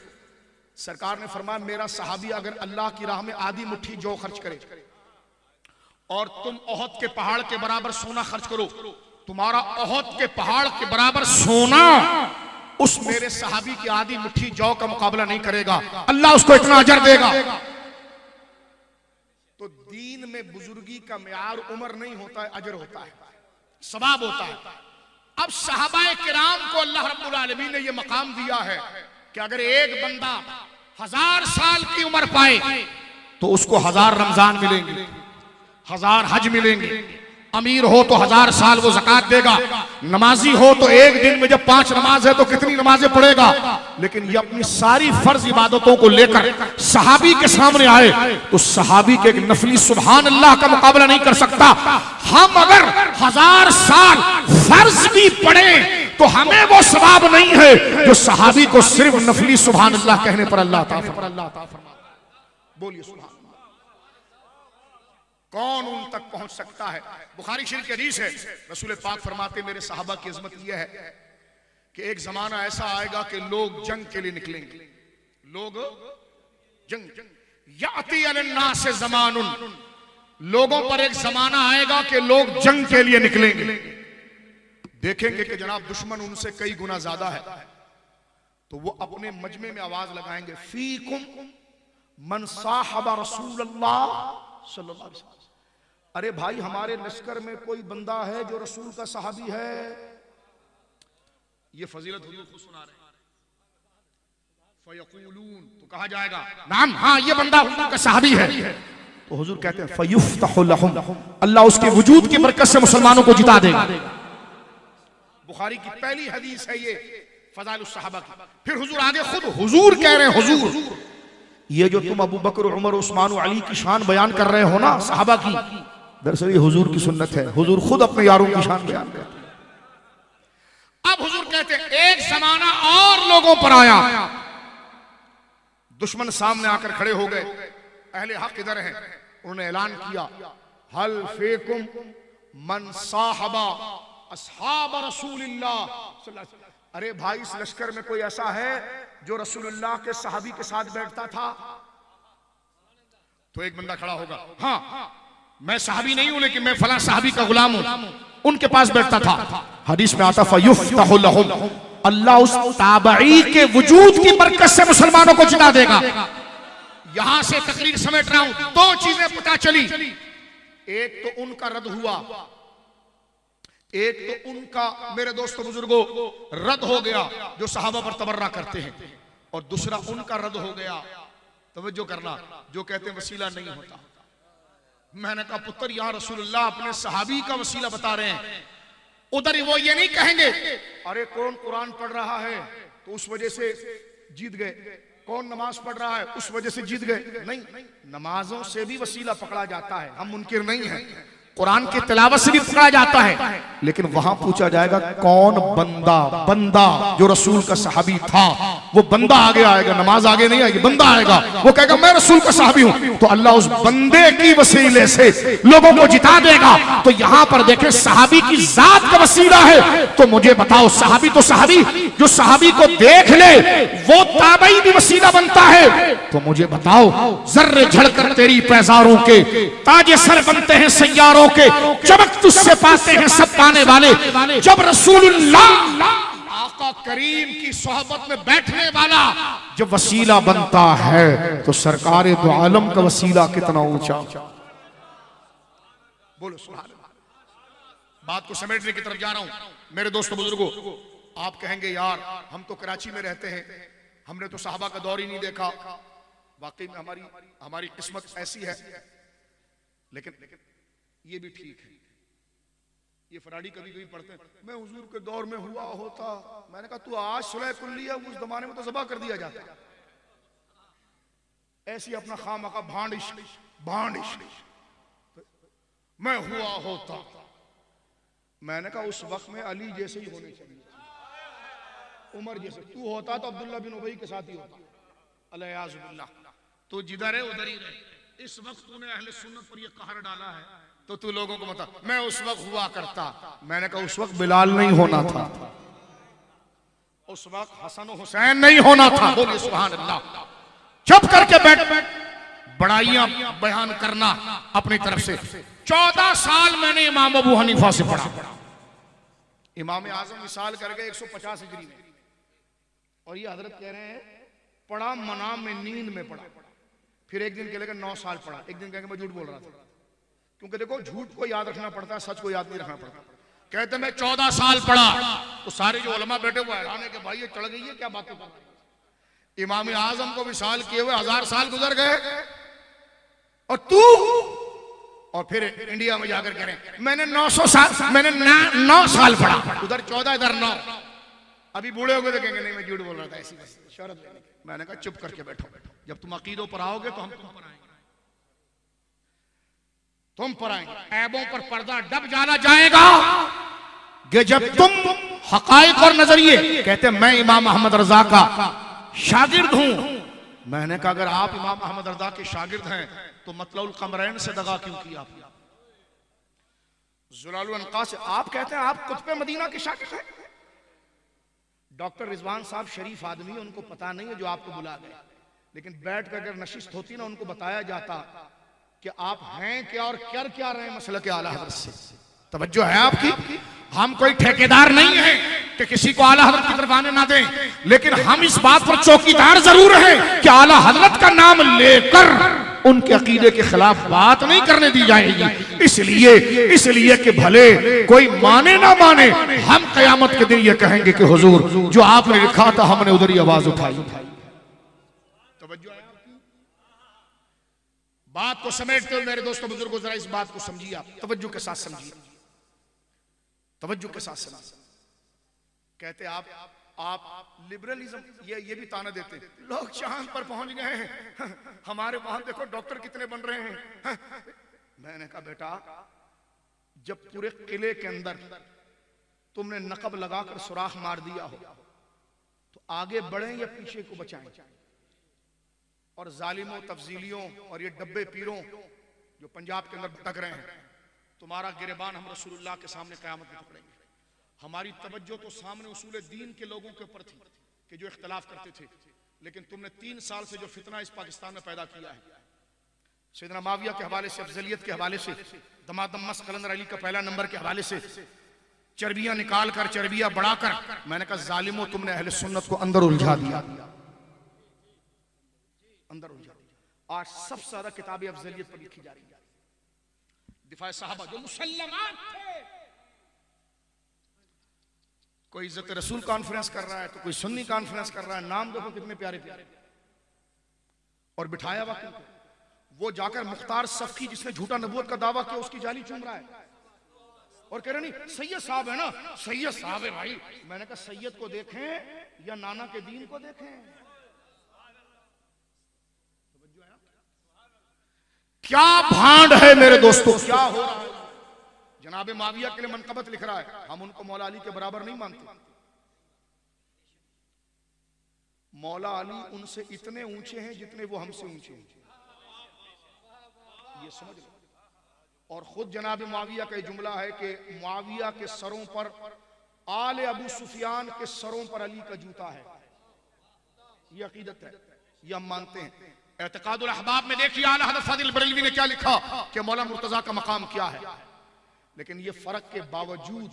सरकार ने फरमाया मेरा सहाबी अगर अल्लाह की राह में आधी मुट्ठी जौ खर्च करे और तुम ओहद के पहाड़ के बराबर सोना खर्च करो, तुम्हारा ओहद के पहाड़ के बराबर सोना उस मेरे सहाबी की आधी मुट्ठी जौ का मुकाबला नहीं करेगा, अल्लाह उसको इतना अजर देगा। तो दीन में बुजुर्गी का मियार उम्र नहीं होता है, अजर होता है, सवाब होता है। अब सहाबाए किराम को अल्लाह रब्बुल आलमीन ने यह मकाम दिया है कि अगर एक बंदा 1000 साल की उम्र पाए तो उसको 1000 रमजान मिलेंगे, 1000 हज मिलेंगे। अमीर हो तो 1000 साल वो ज़कात देगा। नमाजी हो तो एक दिन में जब 5 नमाज है तो कितनी नमाजें पढ़ेगा। लेकिन ये अपनी सारी फर्ज इबादतों को लेकर सहाबी के सामने आए तो सहाबी के एक नफली सुभान अल्लाह का मुकाबला नहीं कर सकता। हम अगर 1000 साल फर्ज भी पढ़े तो हमें वो सवाब नहीं है जो सहाबी को सिर्फ नफली सुभान अल्लाह कहने पर अल्लाह अता फरमाता। बोलिए सुभान। कौन उन तक पहुंच सकता है। बुखारी शरीफ की हदीस है, रसूल पाक फरमाते मेरे सहाबा की इज्जत यह है कि एक जमाना ऐसा आएगा कि लोग जंग के लिए निकलेंगे। लोग जंग याती अलन्नास से ज़मानुन, लोगों पर एक जमाना आएगा कि लोग जंग के लिए निकलेंगे। देखेंगे कि जनाब दुश्मन उनसे कई गुना ज्यादा है तो वो अपने मजमे में आवाज लगाएंगे फीकुम मन साहबा रसूलुल्लाह सल्लल्लाहु अलैहि वसल्लम। अरे भाई हमारे लश्कर में कोई बंदा है जो रसूल का सहाबी है। ये फजीलत हुजूर खुद सुना रहे हैं। फयक़ूलून, तो कहा जाएगा नाम हाँ ये बंदा हुजूर का सहाबी है। तो हुजूर कहते हैं फयुफ्तहु लहुम, अल्लाह उसके वजूद की बरकत से मुसलमानों को जिता देगा। बुखारी की पहली हदीस है ये फज़ाइलुस सहाबा की। फिर हुजूर आगे खुद हुजूर कह रहे हैं हुजूर ये जो तुम अबू बकर उमर उस्मान और अली की शान बयान कर रहे हो ना सहाबा की, दरअसल ये हुजूर की सुन्नत है। हुजूर खुद अपने यारों की शान बयान करते हैं। अब हुजूर कहते हैं एक जमाना और लोगों पर आया, दुश्मन सामने आकर खड़े हो गए, अहले हक इधर हैं, उन्होंने ऐलान किया हल फीकुम मन साहबा अस्हाब रसूलिल्लाह सल्लल्लाहु अलैहि वसल्लम। अरे भाई, इस लश्कर में कोई ऐसा है जो रसूलुल्लाह के सहाबी के साथ बैठता था? तो एक बंदा खड़ा होगा, हाँ मैं सहाबी नहीं हूं लेकिन मैं फला सहाबी का गुलाम हूं, उनके पास बैठता था। हदीस में आता फयुफ्तहु लहुम, अल्लाह उस ताबई के वजूद की बरकत से मुसलमानों को जिता देगा। यहां से तकरीर समेट रहा हूं, दो चीजें पता चली। एक तो उनका रद्द हुआ, एक तो उनका मेरे दोस्तों बुजुर्गों रद्द हो गया जो सहाबा पर तबर्रा करते हैं, और दूसरा उनका रद्द हो गया, तवज्जो करना, जो कहते हैं वसीला नहीं होता। मैंने कहा पुत्र, यहां रसूलुल्लाह अपने सहाबी का वसीला बता रहे हैं, उधर वो ये नहीं कहेंगे अरे कौन कुरान पढ़ रहा है तो उस वजह से जीत गए, कौन नमाज पढ़ रहा है उस वजह से जीत गए। नहीं, नमाजों से भी वसीला पकड़ा जाता है, हम मुनकिर नहीं है, कुरान की तिलावत से भी पकड़ा जाता है, लेकिन वहां पूछा जाएगा कौन बंदा, बंदा जो रसूल का सहाबी था, वो बंदा आगे आएगा, नमाज आगे नहीं आएगी, बंदा आएगा, वो कहेगा मैं रसूल का सहाबी हूं, तो अल्लाह उस बंदे की वसीले से लोगों को जिता देगा। तो यहां पर देखें सहाबी की जात का वसीला है, तो मुझे बताओ सहाबी तो सहाबी, जो सहाबी को देख ले वो ताबई भी वसीला बनता है। तो मुझे बताओ जर्रे झड़कर तेरी पैजारों के ताजे सर बनते हैं सैयारों के, चमक तुझसे पाते हैं सब पाने वाले। जब रसूलुल्लाह आका करीम की सोहबत में बैठने वाला जब वसीला बनता है तो सरकार दो आलम का वसीला कितना ऊंचा। बोलो सुभान अल्लाह। बात को समेटने की तरफ जा रहा हूं मेरे दोस्तों बुजुर्गों। आप कहेंगे यार हम तो कराची में रहते हैं, हमने तो साहबा का दौर ही नहीं देखा। वाकई में हमारी किस्मत ऐसी है, लेकिन ये भी ठीक है। ये फराडी कभी कभी पढ़ते हैं, मैं हुजूर के दौर में हुआ होता। मैंने कहा तू आज सुलह कुल्लिया, उस जमाने में तो ज़बा कर दिया जाता। ऐसी अपना खामखा भांडिश मैं हुआ होता। मैंने कहा उस वक्त में अली जैसे ही होने चाहिए, उमर जैसे। तू होता तो अब्दुल्ला बिन उबई के साथ ही होता। अल्लाह तो जिधर है उधर ही रहे। इस वक्त तूने अहले सुन्नत पर यह कहर डाला है तो तू लोगों को बता मैं उस वक्त हुआ करता। मैंने कहा उस वक्त बिलाल नहीं होना था, उस वक्त हसन हुसैन नहीं होना था। बोलिए सुभान अल्लाह। चुप करके बैठ बड़ाइयां बयान करना अपनी तरफ से। 14 साल मैंने इमाम अबू हनीफा से पढ़ा। इमाम आजम विसाल कर गए 150 हिजरी में, और ये हजरत कह रहे हैं पढ़ा मनाम में, नींद में पढ़ा। फिर एक दिन कहेगा 9 साल पढ़ा, एक दिन कहेगा मैं झूठ बोल रहा था। क्योंकि देखो झूठ को याद रखना पड़ता है, सच को याद नहीं रखना पड़ता। कहते मैं 14 साल पढ़ा, तो सारे जो उलमा बैठे हुए हैरान के भाई ये चढ़ गई है क्या बातें कर रहे हैं। इमाम आजम को विसाल किए हुए 1000 साल गुजर गए, और तू और फिर इंडिया में जाकर कह रहे हैं मैंने 900 साल, मैंने 9 साल पढ़ा, उधर 14 इधर 9। अभी बूढ़े हो गए तो कहेंगे नहीं मैं झूठ बोल रहा था, ऐसी बस शरत लेने। मैंने कहा चुप करके बैठो, जब तुम अकीदों पर आओगे तो हम तुम पर आएंगे, तुम पर आएंगे। ऐबों पर पर्दा डब जाना जाएगा कि जब तुम हकायक और नजरिए। कहते मैं इमाम अहमद रजा का शागिर्द हूं। मैंने कहा अगर आप इमाम अहमद रजा के शागिर्द हैं तो मतलउल कमरैन से दगा क्यों किया? जुलालुल अनका से आप कहते हैं आप कुतुब मदीना के शागिर्द हैं। डॉक्टर रिजवान साहब शरीफ आदमी है, उनको पता नहीं है जो आपको बुला गए, लेकिन बैठ कर अगर नशिस्त होती ना उनको बताया जाता कि आप हैं क्या और कर क्या रहे हैं मसले के आला हज़रत से। तवज्जो है आपकी? हम कोई ठेकेदार नहीं है कि किसी को आला हज़रत की तरफ आने ना दें, लेकिन हम इस बात पर चौकीदार जरूर हैं कि आला हज़रत का नाम लेकर उनके अकीदे के खिलाफ बात नहीं करने दी जाएगी। इसलिए कि भले कोई माने ना माने, हम कयामत के दिन ये कहेंगे कि हुजूर जो आपने लिखा था हमने उधर ही आवाज उठाई। तवज्जो है आपकी? बात को समेटते हो मेरे दोस्तों बुजुर्गों, जरा इस बात को समझिए, आप तवज्जो के साथ समझिए, तवज्जो के साथ समझिए। कहते आप लिबरलिज्म, ये भी ताना देते लोग चांद पर पहुंच गए हैं, हमारे वहां देखो डॉक्टर कितने बन रहे हैं। मैंने कहा बेटा जब पूरे किले के अंदर तुमने नकब लगाकर सुराख मार दिया हो तो आगे बढ़े या पीछे को बचाएं? और जालिमों तफजीलियों और ये डब्बे पीरों जो पंजाब के अंदर भटक रहे हैं, तुम्हारा गिरबान हम रसूलुल्लाह के सामने क़यामत में पकड़ेंगे। हमारी तवज्जो तो सामने उसूल दीन के लोगों के ऊपर थी कि जो इख्तलाफ करते थे, लेकिन तुमने 3 साल से जो फितना इस पाकिस्तान में पैदा किया है, सैयदना माविया के हवाले से, अफजलियत के हवाले से, दमादम मस्त कलंदर अली का पहला नंबर के हवाले से, चर्बियां निकाल कर, चर्बियां बढ़ाकर, मैंने कहा जालिमो तुमने अहले सुन्नत को अंदर उलझा दिया, अंदर उलझा दिया। आज सबसे ज्यादा किताबें अफजलियत पर लिखी जा रही है, दिफा साहबा जो मुसल्लमान थे। कोई इज्जत रसूल कॉन्फ्रेंस कर रहा है तो कोई सुन्नी कॉन्फ्रेंस कर रहा है, नाम देखो कितने प्यारे प्यारे, और बिठाया वक्त वो जाकर मुख्तार सफकी जिसने झूठा नबूवत का दावा किया उसकी जाली चूम रहा है और कह रहे नहीं सैयद साहब है ना, सैयद साहब है भाई। मैंने कहा सैयद को देखें या नाना के दीन को देखें? क्या भांड है मेरे दोस्तों, क्या हो रहा है? जनाबे माविया के लिए मनकबत लिख रहा है, हम उनको मौला अली के बराबर नहीं मानते। मौला अली उनसे इतने ऊंचे हैं जितने वो हमसे ऊंचे हैं, ये समझ लो। और खुद जनाब मुआविया का जुमला है कि मुआविया के सरों पर आले अबू सुफियान के सरों पर अली का जूता है, ये अकीदत है, ये हम मानते हैं। एतकादुल अहबाब में देखिए आला हज़रत फादिल बरेलवी ने क्या लिखा कि मौला मुर्तजा का मकाम क्या है। लेकिन ये फर्क के बावजूद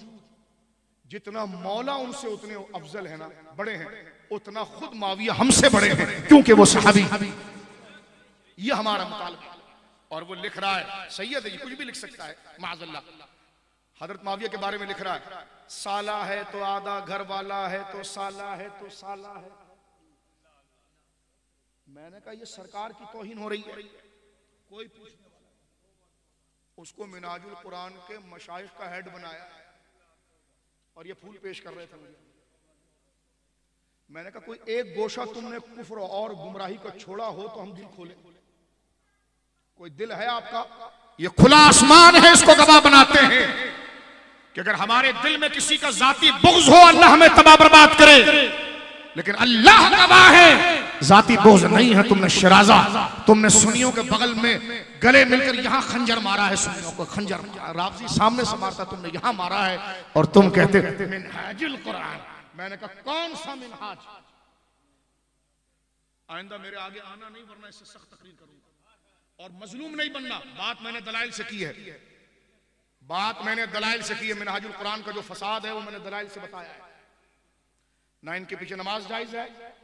जितना मौला उनसे उतने अफजल है ना, बड़े हैं, उतना खुद मुआविया हमसे बड़े हैं, क्योंकि वो सहाबी। ये हमारा मुतालबा। और वो लिख रहा है, सैयद है, कुछ भी लिख सकता है, माज़अल्लाह। हजरत मुआविया के बारे में लिख रहा है, साला है तो आधा घर वाला है तो साला है तो साला है। मैंने कहा ये सरकार की तौहीन हो रही है। कोई पूछने वाला, उसको मिनाजुल कुरान के मशाइख का हेड बनाया और ये फूल पेश कर रहे थे मुझे। मैंने कहा कोई एक गोशा तुमने कुफ्र और गुमराही को छोड़ा हो तो हम दिल खोलें। कोई दिल है आपका? ये खुला आसमान है, इसको गवाह बनाते हैं कि अगर हमारे दिल में किसी का जाती बुग़्ज़ हो, अल्लाह हमें तबाह बर्बाद करे, लेकिन अल्लाह गवाह है जाती बुग़्ज़ नहीं है। तुमने शराजा, तुमने सुन्नियों के बगल में गले मिलकर यहां खंजर मारा है, सुन्नियों को खंजर मारा, राफ़ज़ी सामने से मारता, तुमने यहां मारा है और तुम कहते मिनहाजुल कुरान। मैंने कहा कौन सा मिनहाज? आइंदा मेरे आगे आना नहीं, वरना इससे सख्त तकरीर करूंगा। और मजलूम नहीं बनना, बात मैंने दलाइल से की है, बात मैंने दलाइल से की है। मिनहाजुल कुरान का जो फसाद है वो मैंने दलाइल से बताया है। ना इनके पीछे नमाज जायज है,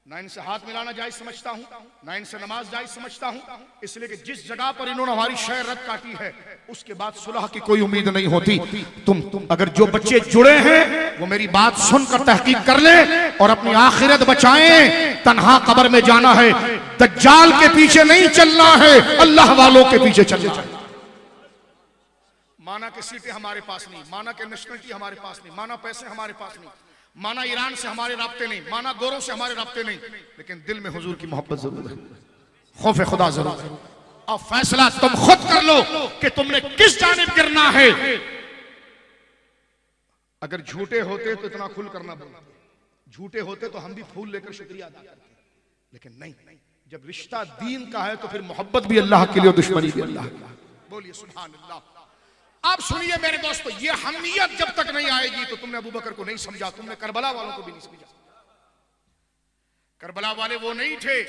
ना इनसे हाथ मिलाना जायज समझता हूं, ना इनसे नमाज जायज समझता हूं, इसलिए कि जिस जगह पर इन्होंने हमारी शय रद काटी है उसके बाद सुलह की कोई उम्मीद नहीं होती। तुम अगर जो बच्चे जुड़े हैं वो मेरी बात सुनकर तहकीक कर ले और अपनी आखिरत बचाएं। तन्हा कब्र में जाना है, दज्जाल के पीछे नहीं चलना है, अल्लाह वालों के पीछे चलना है। माना के सीटें हमारे पास नहीं, माना के नेशनलिटी हमारे पास नहीं, माना पैसे हमारे पास नहीं, माना ईरान से हमारे राब्ते नहीं, माना गोरों से हमारे राब्ते नहीं, लेकिन दिल में हुजूर की मोहब्बत जरूर है, खौफ खुदा जरूर है। अब फैसला तुम खुद कर लो कि तुमने किस जानिब गिरना है। अगर झूठे होते तो इतना खुल करना बोलते, झूठे होते तो हम भी फूल लेकर शुक्रिया अदा करते, लेकिन नहीं, जब रिश्ता दीन का है तो फिर मोहब्बत भी अल्लाह के लिए और दुश्मनी भी अल्लाह की। बोलिए सुभान अल्लाह। अब सुनिए मेरे दोस्तों, ये हमीयत जब तक नहीं आएगी तो तुमने अबू बकर को नहीं समझा, तुमने करबला वालों को भी नहीं समझा। करबला वाले वो नहीं थे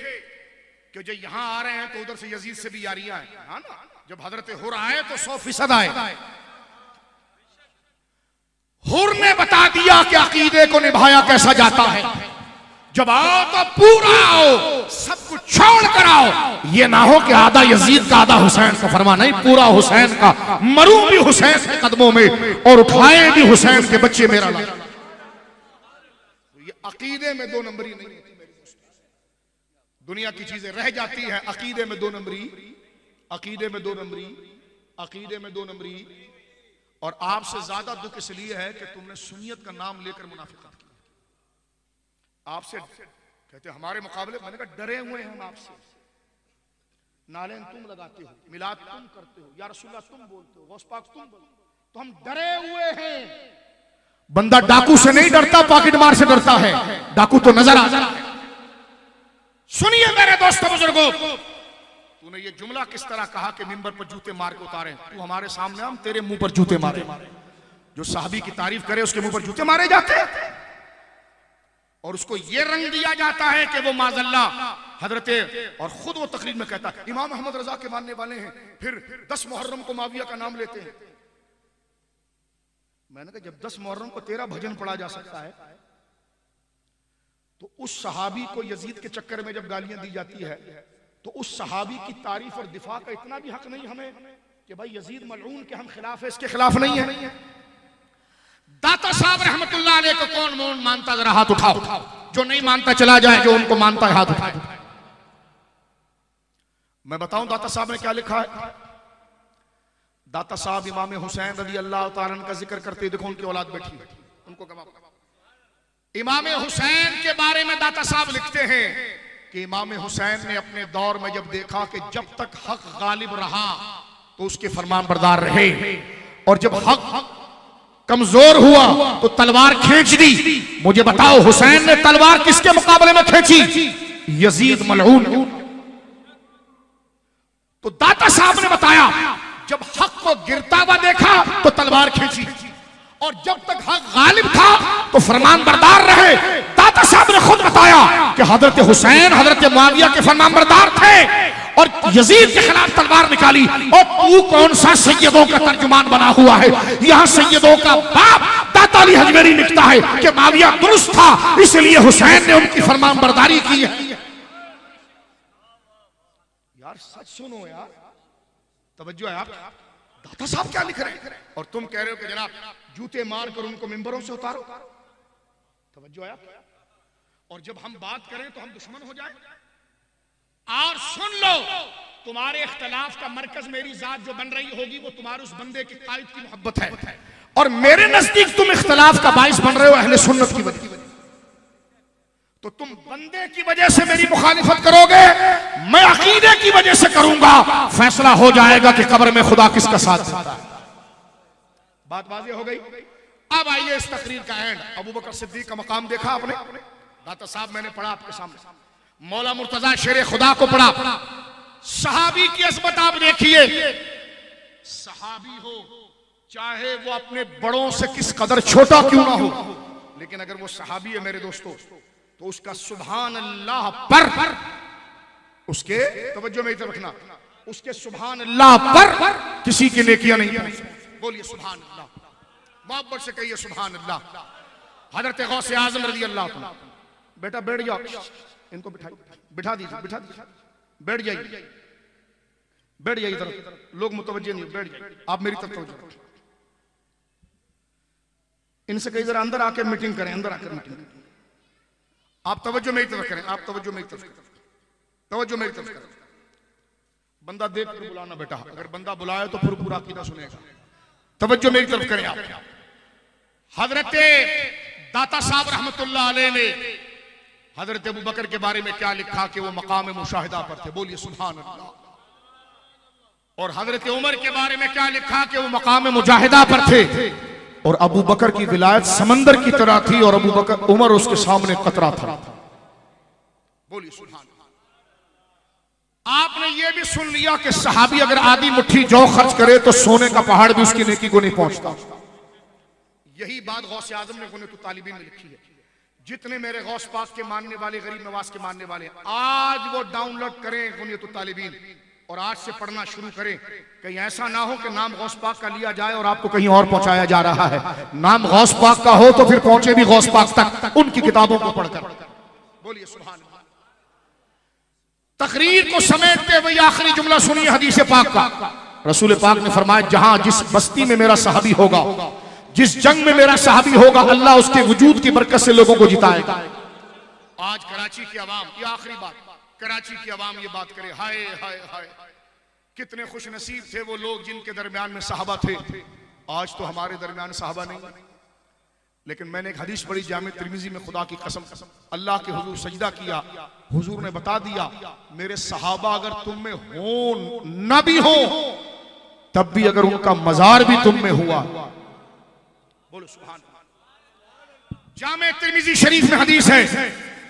कि जो यहां आ रहे हैं तो उधर से यजीद से भी यारियां हैं, हाँ ना। जब हजरत हुर आए तो 100% आए। हुर ने बता दिया कि अकीदे को निभाया कैसा जाता है। जब आओ तो पूरा आओ, सब कुछ छोड़ कर आओ। ये ना हो कि आधा यजीद का आधा हुसैन का फरमा, नहीं, पूरा हुसैन का, मरूं भी हुसैन के कदमों में और उठाए भी हुसैन के बच्चे मेरा ला। ये अकीदे में 2 नंबरी नहीं होती मेरे दोस्तों। दुनिया की चीजें रह जाती है, अकीदे में 2 नंबरी, अकीदे में 2 नंबरी, अकीदे में 2 नंबरी। और आपसे ज्यादा दुख इसलिए है कि तुमने सुन्नियत का नाम लेकर मुनाफिकत की। आपसे कहते हमारे मुकाबले, मैंने कहा डरे हुए हैं हम आपसे। नालें तुम लगाते हो, मिलाद तुम करते हो, या रसूलुल्लाह तुम बोलते हो, गौस पाक तुम बोलते हो, तो हम डरे हुए हैं। बंदा डाकू से नहीं डरता, पॉकेट मार से डरता है। डाकू तो नजर आ रहा है। सुनिए मेरे दोस्तों बुजुर्गों, तूने ये जुमला किस तरह कहा कि मिंबर पर जूते मार के उतारे? तू हमारे सामने, हम तेरे मुंह पर जूते मारे। जो साहबी की तारीफ करे उसके मुंह पर जूते मारे जाते हैं और उसको ये रंग दिया जाता है कि वो माज़ल्ला हजरते, और खुद वो तकरीर में कहता है इमाम अहमद रजा के मानने वाले हैं, फिर 10 मुहर्रम को माविया का नाम लेते हैं। मैंने कहा जब 10 मुहर्रम को 13 भजन पढ़ा जा सकता है तो उस सहाबी को यजीद के चक्कर में जब गालियां दी जाती है तो उस सहाबी की तारीफ और दिफा का इतना भी हक नहीं हमें कि भाई यजीद मलऊन के हम खिलाफ है, इसके खिलाफ नहीं है। दाता साहब रहमतुल्लाह अलैह को कौन मानता, जरा हाथ उठाओ, जो नहीं मानता चला जाए, जो उनको मानता है हाथ उठाए। मैं बताऊं दाता साहब ने क्या लिखा है। दाता साहब इमाम हुसैन रज़ी अल्लाह तआला अन्हु का जिक्र करते, देखो उनकी औलाद बैठी है, उनको गवाह। इमाम हुसैन के बारे में दाता साहब लिखते हैं कि इमाम हुसैन ने अपने दौर में जब देखा कि जब तक हक गालिब रहा तो उसके फरमान बरदार रहे, और जब हक कमजोर हुआ तो तलवार खींच दी। मुझे बताओ हुसैन ने तलवार किसके मुकाबले में खींची? यजीद मलऊन। तो दाता साहब ने बताया जब हक को गिरता हुआ देखा तो तलवार खींची, और जब तक हक गालिब था तो फरमान बरदार रहे। दाता साहब ने खुद बताया कि हजरत हुसैन हजरत मुआविया के फरमान बरदार थे और यजीद के खिलाफ तलवार निकाली। और तू कौन सा सैयदों का तर्जुमान बना हुआ है? यहां सैयदों का बाप दाता अली हजवेरी लिखता है कि मुआविया दुरुस्त था, इसलिए हुसैन ने उनकी फरमान बरदारी की है। यार सच सुनो यार, तवज्जो है आप। दाता साहब क्या लिख रहे हैं और तुम कह रहे हो कि जनाब जूते मार कर उनको मिंबरों से उतारो। तवज्जो है आप। और जब हम बात करें तो हम दुश्मन हो जाए। और सुन लो, तुम्हारे इख्तलाफ का मरकज मेरी जात जो बन रही होगी वो तुम्हारे उस बंदे की कायद की मोहब्बत है, और मेरे नजदीक तुम इख्तलाफ का बाइस बन रहे हो अहले सुन्नत की वजह। तो तुम बंदे की वजह से मेरी मुखालिफत करोगे, मैं अकीदे की वजह से करूंगा। फैसला हो जाएगा कि कब्र में खुदा किसका साथ देता है। बात वाज़ेह हो गई। अब आइए इस तकरीर का एंड। अबू बकर सिद्दीक का मकाम देखा आपने? दाता साहब मैंने पढ़ा आपके सामने, मौला मुर्तजा शेर खुदा को पढ़ा। सहाबी की अज़मत आप देखिए। सहाबी हो चाहे वो अपने बड़ों से किस कदर छोटा क्यों ना हो, लेकिन अगर वो सहाबी है मेरे दोस्तों तो उसका सुभान अल्लाह पर, उसके तवज्जो में रखना, उसके सुभान अल्लाह पर किसी की नेकियां नहीं पहुंचती। बोलिए सुभान अल्लाह, मोहब्बत से कहिए सुभान अल्लाह। हजरत गौसे आजम रज़ी अल्लाह तआला, बेटा बैठ जाओ, इनको बिठा दीजिए, बैठ जाइए, बैठ जाइए तरफ, लोग मुतवज्जे नहीं, बैठ जाइए आप मेरी तरफ तवज्जो। इनसे कहीं जरा अंदर आकर मीटिंग करें, अंदर आकर मीटिंग करें। आप तवज्जो मेरी तरफ करें, आप तवज्जो मेरी तरफ करें, तवज्जो मेरी तरफ करें। बंदा देख कर बुलाना बेटा, अगर बंदा बुलाए तो फिर पूरा अकीदा सुनेगा। तवज्जो मेरी तरफ करें आप। हजरत दाता साहब रहमतुल्लाह अलैह ने हजरत अबू बकर के बारे में क्या लिखा कि वो मकाम मुशाहिदा पर थे। बोलिए सुभान अल्लाह। और हजरत उमर के बारे में क्या लिखा कि वो मकाम मुजाहिदा पर थे, और अबू बकर की विलायत समंदर की तरह थी और अबू बकर उमर उसके सामने कतरा था। बोलिए सुभान अल्लाह। आपने ये भी सुन लिया कि सहाबी अगर आधी मुट्ठी जौ खर्च करे तो सोने का पहाड़ भी उसकी नेकी को नहीं पहुंचता। यही बात गौसे आजम ने गुनियत तालिबीन में लिखी है। जितने मेरे गौस पाक के मानने वाले, गरीब नवाज के मानने वाले, आज वो डाउनलोड करें गुनियत तालिबीन और आज से पढ़ना शुरू करें। कहीं ऐसा ना हो कि नाम गौस पाक का लिया जाए और आपको कहीं और पहुंचाया जा रहा है। नाम गौस पाक का हो तो फिर पहुंचे भी गौस पाक तक उनकी किताबों को पढ़कर। बोलिए सुभान अल्लाह। तकरीर को समेटते हुए आखिरी जुमला सुनिए हदीस पाक का। रसूल पाक ने फरमाया जहां जिस बस्ती में मेरा सहाबी होगा, जिस जंग में मेरा सहाबी होगा, अल्लाह उसके वजूद की बरकत से लोगों को जिताएगा। आज कराची की आवाम, ये आखिरी बात, कराची की आवाम ये बात करे, हाय हाय हाय कितने खुश नसीब थे वो लोग जिनके दरमियान में सहाबा थे। आज तो हमारे दरमियान सहाबा नहीं। लेकिन मैंने एक हदीस पढ़ी जामे तिर्मिज़ी में, खुदा की कसम अल्लाह के हुजूर सजदा किया, हुजूर ने बता दिया मेरे सहाबा अगर तुम में हो न भी हो तब भी अगर उनका मजार भी तुम में हुआ। बोलो सुभान अल्लाह। जामे तिर्मिज़ी शरीफ में हदीस है,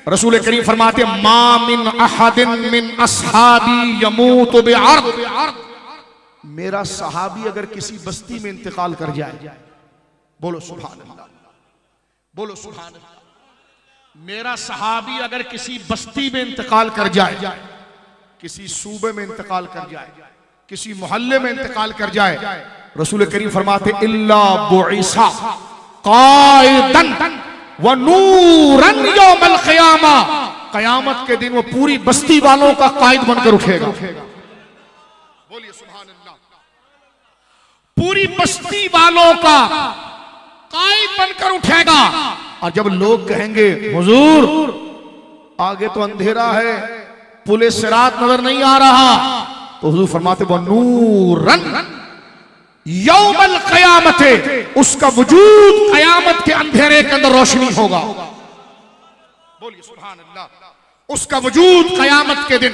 रसूल करीम फरमाते मा मिन अहदिन मिन अस्हाबी यमूतु बिअर्द, मेरा सहाबी अगर किसी बस्ती में इंतकाल कर जाए, बोलो सुभान अल्लाह, बोलो सुभान अल्लाह। मेरा सहाबी अगर किसी बस्ती में इंतकाल कर जाए, किसी सूबे में इंतकाल कर जाए, किसी मोहल्ले में इंतकाल कर जाए, रसूल करीम फरमाते इल्ला बुइसा काइदन व नूरन यौमल क़ियामा, क़यामत के दिन वो पूरी बस्ती वालों का कायद बनकर उठेगा। बोलिए सुभान अल्लाह। पूरी बस्ती वालों का कायद बनकर उठेगा। और जब लोग कहेंगे हुजूर आगे तो अंधेरा है, पुले सिरात नजर नहीं आ रहा, तो हुजूर फरमाते वो नूरन यौमल क़यामत, उसका वजूद क़यामत के अंधेरे के अंदर रोशनी होगा। बोलिए सुभान अल्लाह। उसका वजूद क़यामत के दिन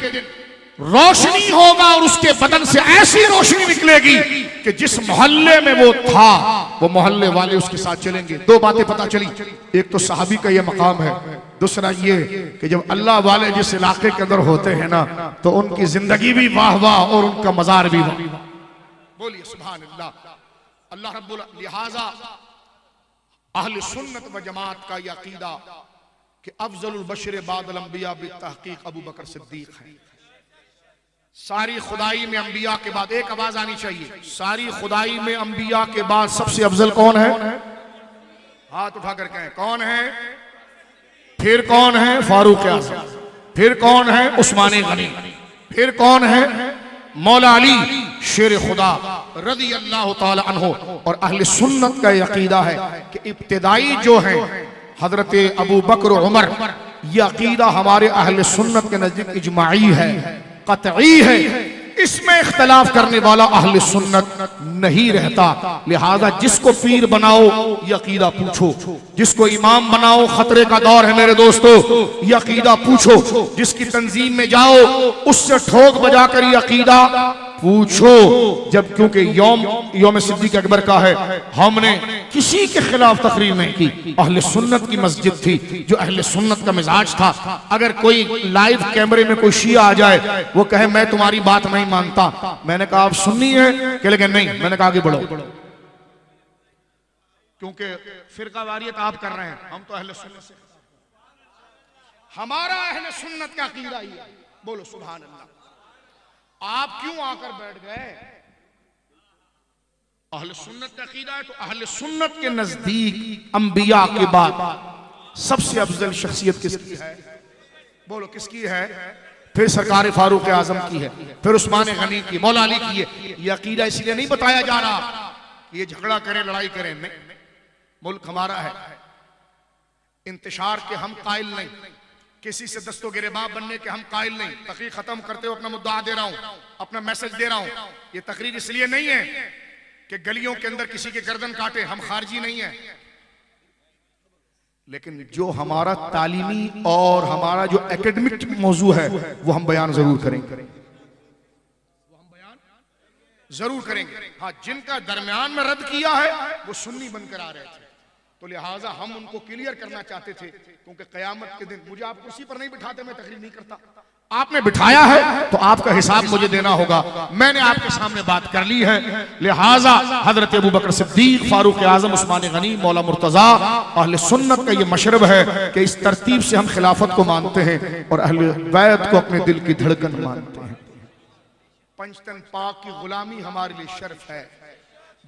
रोशनी होगा और उसके बदन से ऐसी रोशनी निकलेगी कि जिस मोहल्ले में वो था वो मोहल्ले वाले उसके साथ चलेंगे। दो बातें पता चली, एक तो सहाबी का ये मकाम है, दूसरा ये कि जब अल्लाह वाले जिस इलाके के अंदर होते हैं ना तो उनकी जिंदगी भी वाह वाह और उनका मजार भी वाह। बोलिए सुभान अल्लाह। अल्लाह रब्बुल लिहाजा अहले सुन्नत व जमात का यह अकीदा कि अफजलुल बशर बादल अंबिया बितहकीक अबू बकर सिद्दीक है। सारी खुदाई में अंबिया के बाद, एक आवाज आनी चाहिए, सारी खुदाई में अंबिया के बाद सबसे अफजल कौन है? हाथ उठाकर कहें कौन है? फिर कौन है? फारूक आज़म। फिर कौन है? उस्मान गनी। फिर कौन है? मौला अली शेर खुदा रज़ी अल्लाह ताला अन्हु। और अहले सुन्नत का अकीदा है कि इब्तिदाई जो है हजरत अबू बकर उमर, यह अकीदा हमारे अहले सुन्नत के नजदीक इजमाई है, कतई है, इसमें इख्तलाफ करने वाला अहले सुन्नत नहीं रहता। लिहाजा जिसको पीर बनाओ ये अकीदा पूछो, जिसको इमाम बनाओ खतरे का दौर है मेरे दोस्तों, ये अकीदा पूछो, जिसकी तंजीम में जाओ उससे ठोक बजाकर ये अकीदा पूछो। जब क्योंकि यौम सिद्दीक़ अकबर का है, हमने किसी के खिलाफ तकरीर नहीं की। अहले सुन्नत की मस्जिद थी, जो अहले सुन्नत का मिजाज था। अगर कोई लाइव कैमरे में कोई शिया आ जाए वो कहे मैं तुम्हारी बात नहीं मानता, मैंने कहा आप सुन्नी है, कह लगे नहीं, मैंने कहा आगे बढ़ो, क्योंकि फिरका वारियत आप कर रहे हैं, हम तो अहले सुन्नत से, हमारा अहले सुन्नत का अकीदा ही है। बोलो सुभान अल्लाह। आप क्यों आकर बैठ गए? अहले सुन्नत का अकीदा है तो अहले सुन्नत के नजदीक अंबिया के बाद सबसे अफजल शख्सियत किसकी है? बोलो किसकी है? फिर सरकार फारूक आजम की है, फिर उस्मान गनी की, मौला अली की है। यह अकीदा इसलिए नहीं बताया जा रहा कि ये झगड़ा करें, लड़ाई करें, नहीं, मुल्क हमारा है, इंतशार के हम कायल नहीं, किसी से दस्तो गिरेबान बनने के हम कायल नहीं। तकरीर खत्म करते हो अपना मुद्दा दे रहा हूं, अपना मैसेज दे रहा हूं। ये तकरीर इसलिए नहीं है कि गलियों के अंदर किसी के गर्दन काटे, हम खारजी नहीं है, लेकिन जो हमारा तालीमी और हमारा जो एकेडमिक मौजू है वो हम बयान जरूर करेंगे, जरूर करेंगे। हाँ, जिनका दरमियान में रद्द किया है वो सुन्नी बनकर आ रहे थे, तो लिहाजा हम उनको क्लियर करना चाहते थे, क्योंकि कयामत के दिन मुझे आप कुर्सी पर नहीं बिठाते, मैं तकरीर नहीं करता, आपने बिठाया है तो आपका हिसाब मुझे देना होगा। मैंने आपके सामने बात कर ली है, लिहाजा हजरत अबू बकर सिद्दीक, फारूक आजम, उस्मान गनी, मौला मुर्तजा, अहले सुन्नत का ये मशरब है कि इस तरतीब से हम खिलाफत को मानते हैं और अहले बैत को अपने दिल की धड़कन मानते हैं। पंचतन पाक की गुलामी हमारे लिए शर्फ है।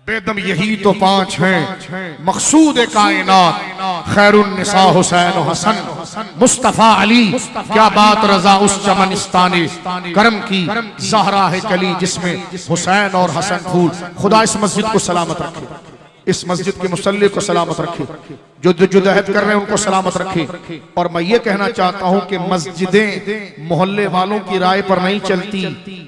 बेदम यही तो पांच हैं मकसूद कायनात, खैरुन्निसा हुसैन हसन, मुस्तफा अली, क्या बात रजा उस चमनिस्तानी, करम की ज़हरा है कली जिसमें हुसैन और हसन फूल। खुदा इस मस्जिद को सलामत रखे, इस मस्जिद के मुसल्ले को सलामत रखे, जो जुदहद कर रहे हैं उनको सलामत रखे। और मैं ये कहना चाहता हूं कि मस्जिदें मोहल्ले वालों की राय पर नहीं चलती,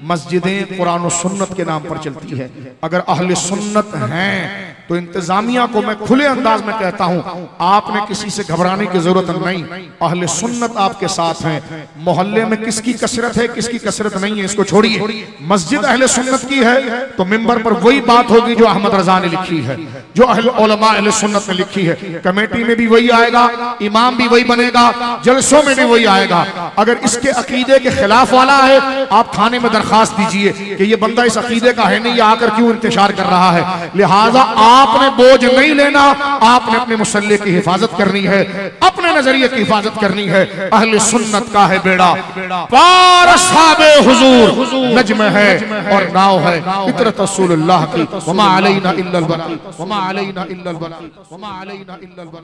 मस्जिदें कुरान और सुन्नत के नाम पर चलती है। अगर अहले सुन्नत हैं तो इंतजामिया को मैं खुले अंदाज में कहता हूं, आपने किसी से घबराने की जरूरत नहीं, अहले सुन्नत आपके साथ हैं। मोहल्ले में किसकी कसरत है, किसकी कसरत नहीं है, इसको छोड़िए। मस्जिद अहले सुन्नत की है तो मिंबर पर वही बात होगी जो अहमद रजा ने लिखी है, जो उलमा अहले सुन्नत ने लिखी है। कमेटी में भी वही आएगा, इमाम भी वही बनेगा, जलसों में भी वही आएगा। अगर इसके अकीदे के खिलाफ वाला है, आप थाने में दरखास्त दीजिए कि ये बंदा इस अकीदे का है नहीं, ये आकर क्यों इंतशार कर रहा है। लिहाजा आपने बोझ नहीं लेना, आपने अपने मुसल्ले की हिफाजत करनी है, अपने नजरिए की हिफाजत करनी है। अहले सुन्नत का है बेड़ा पार, असहाबे हुजूर नज्म है और नाव है फितरत रसूलुल्लाह की। वमा अलैना इल्लल बलाग, वमा अलैना इल्लल बलाग, वमा अलैना इल्लल बलाग।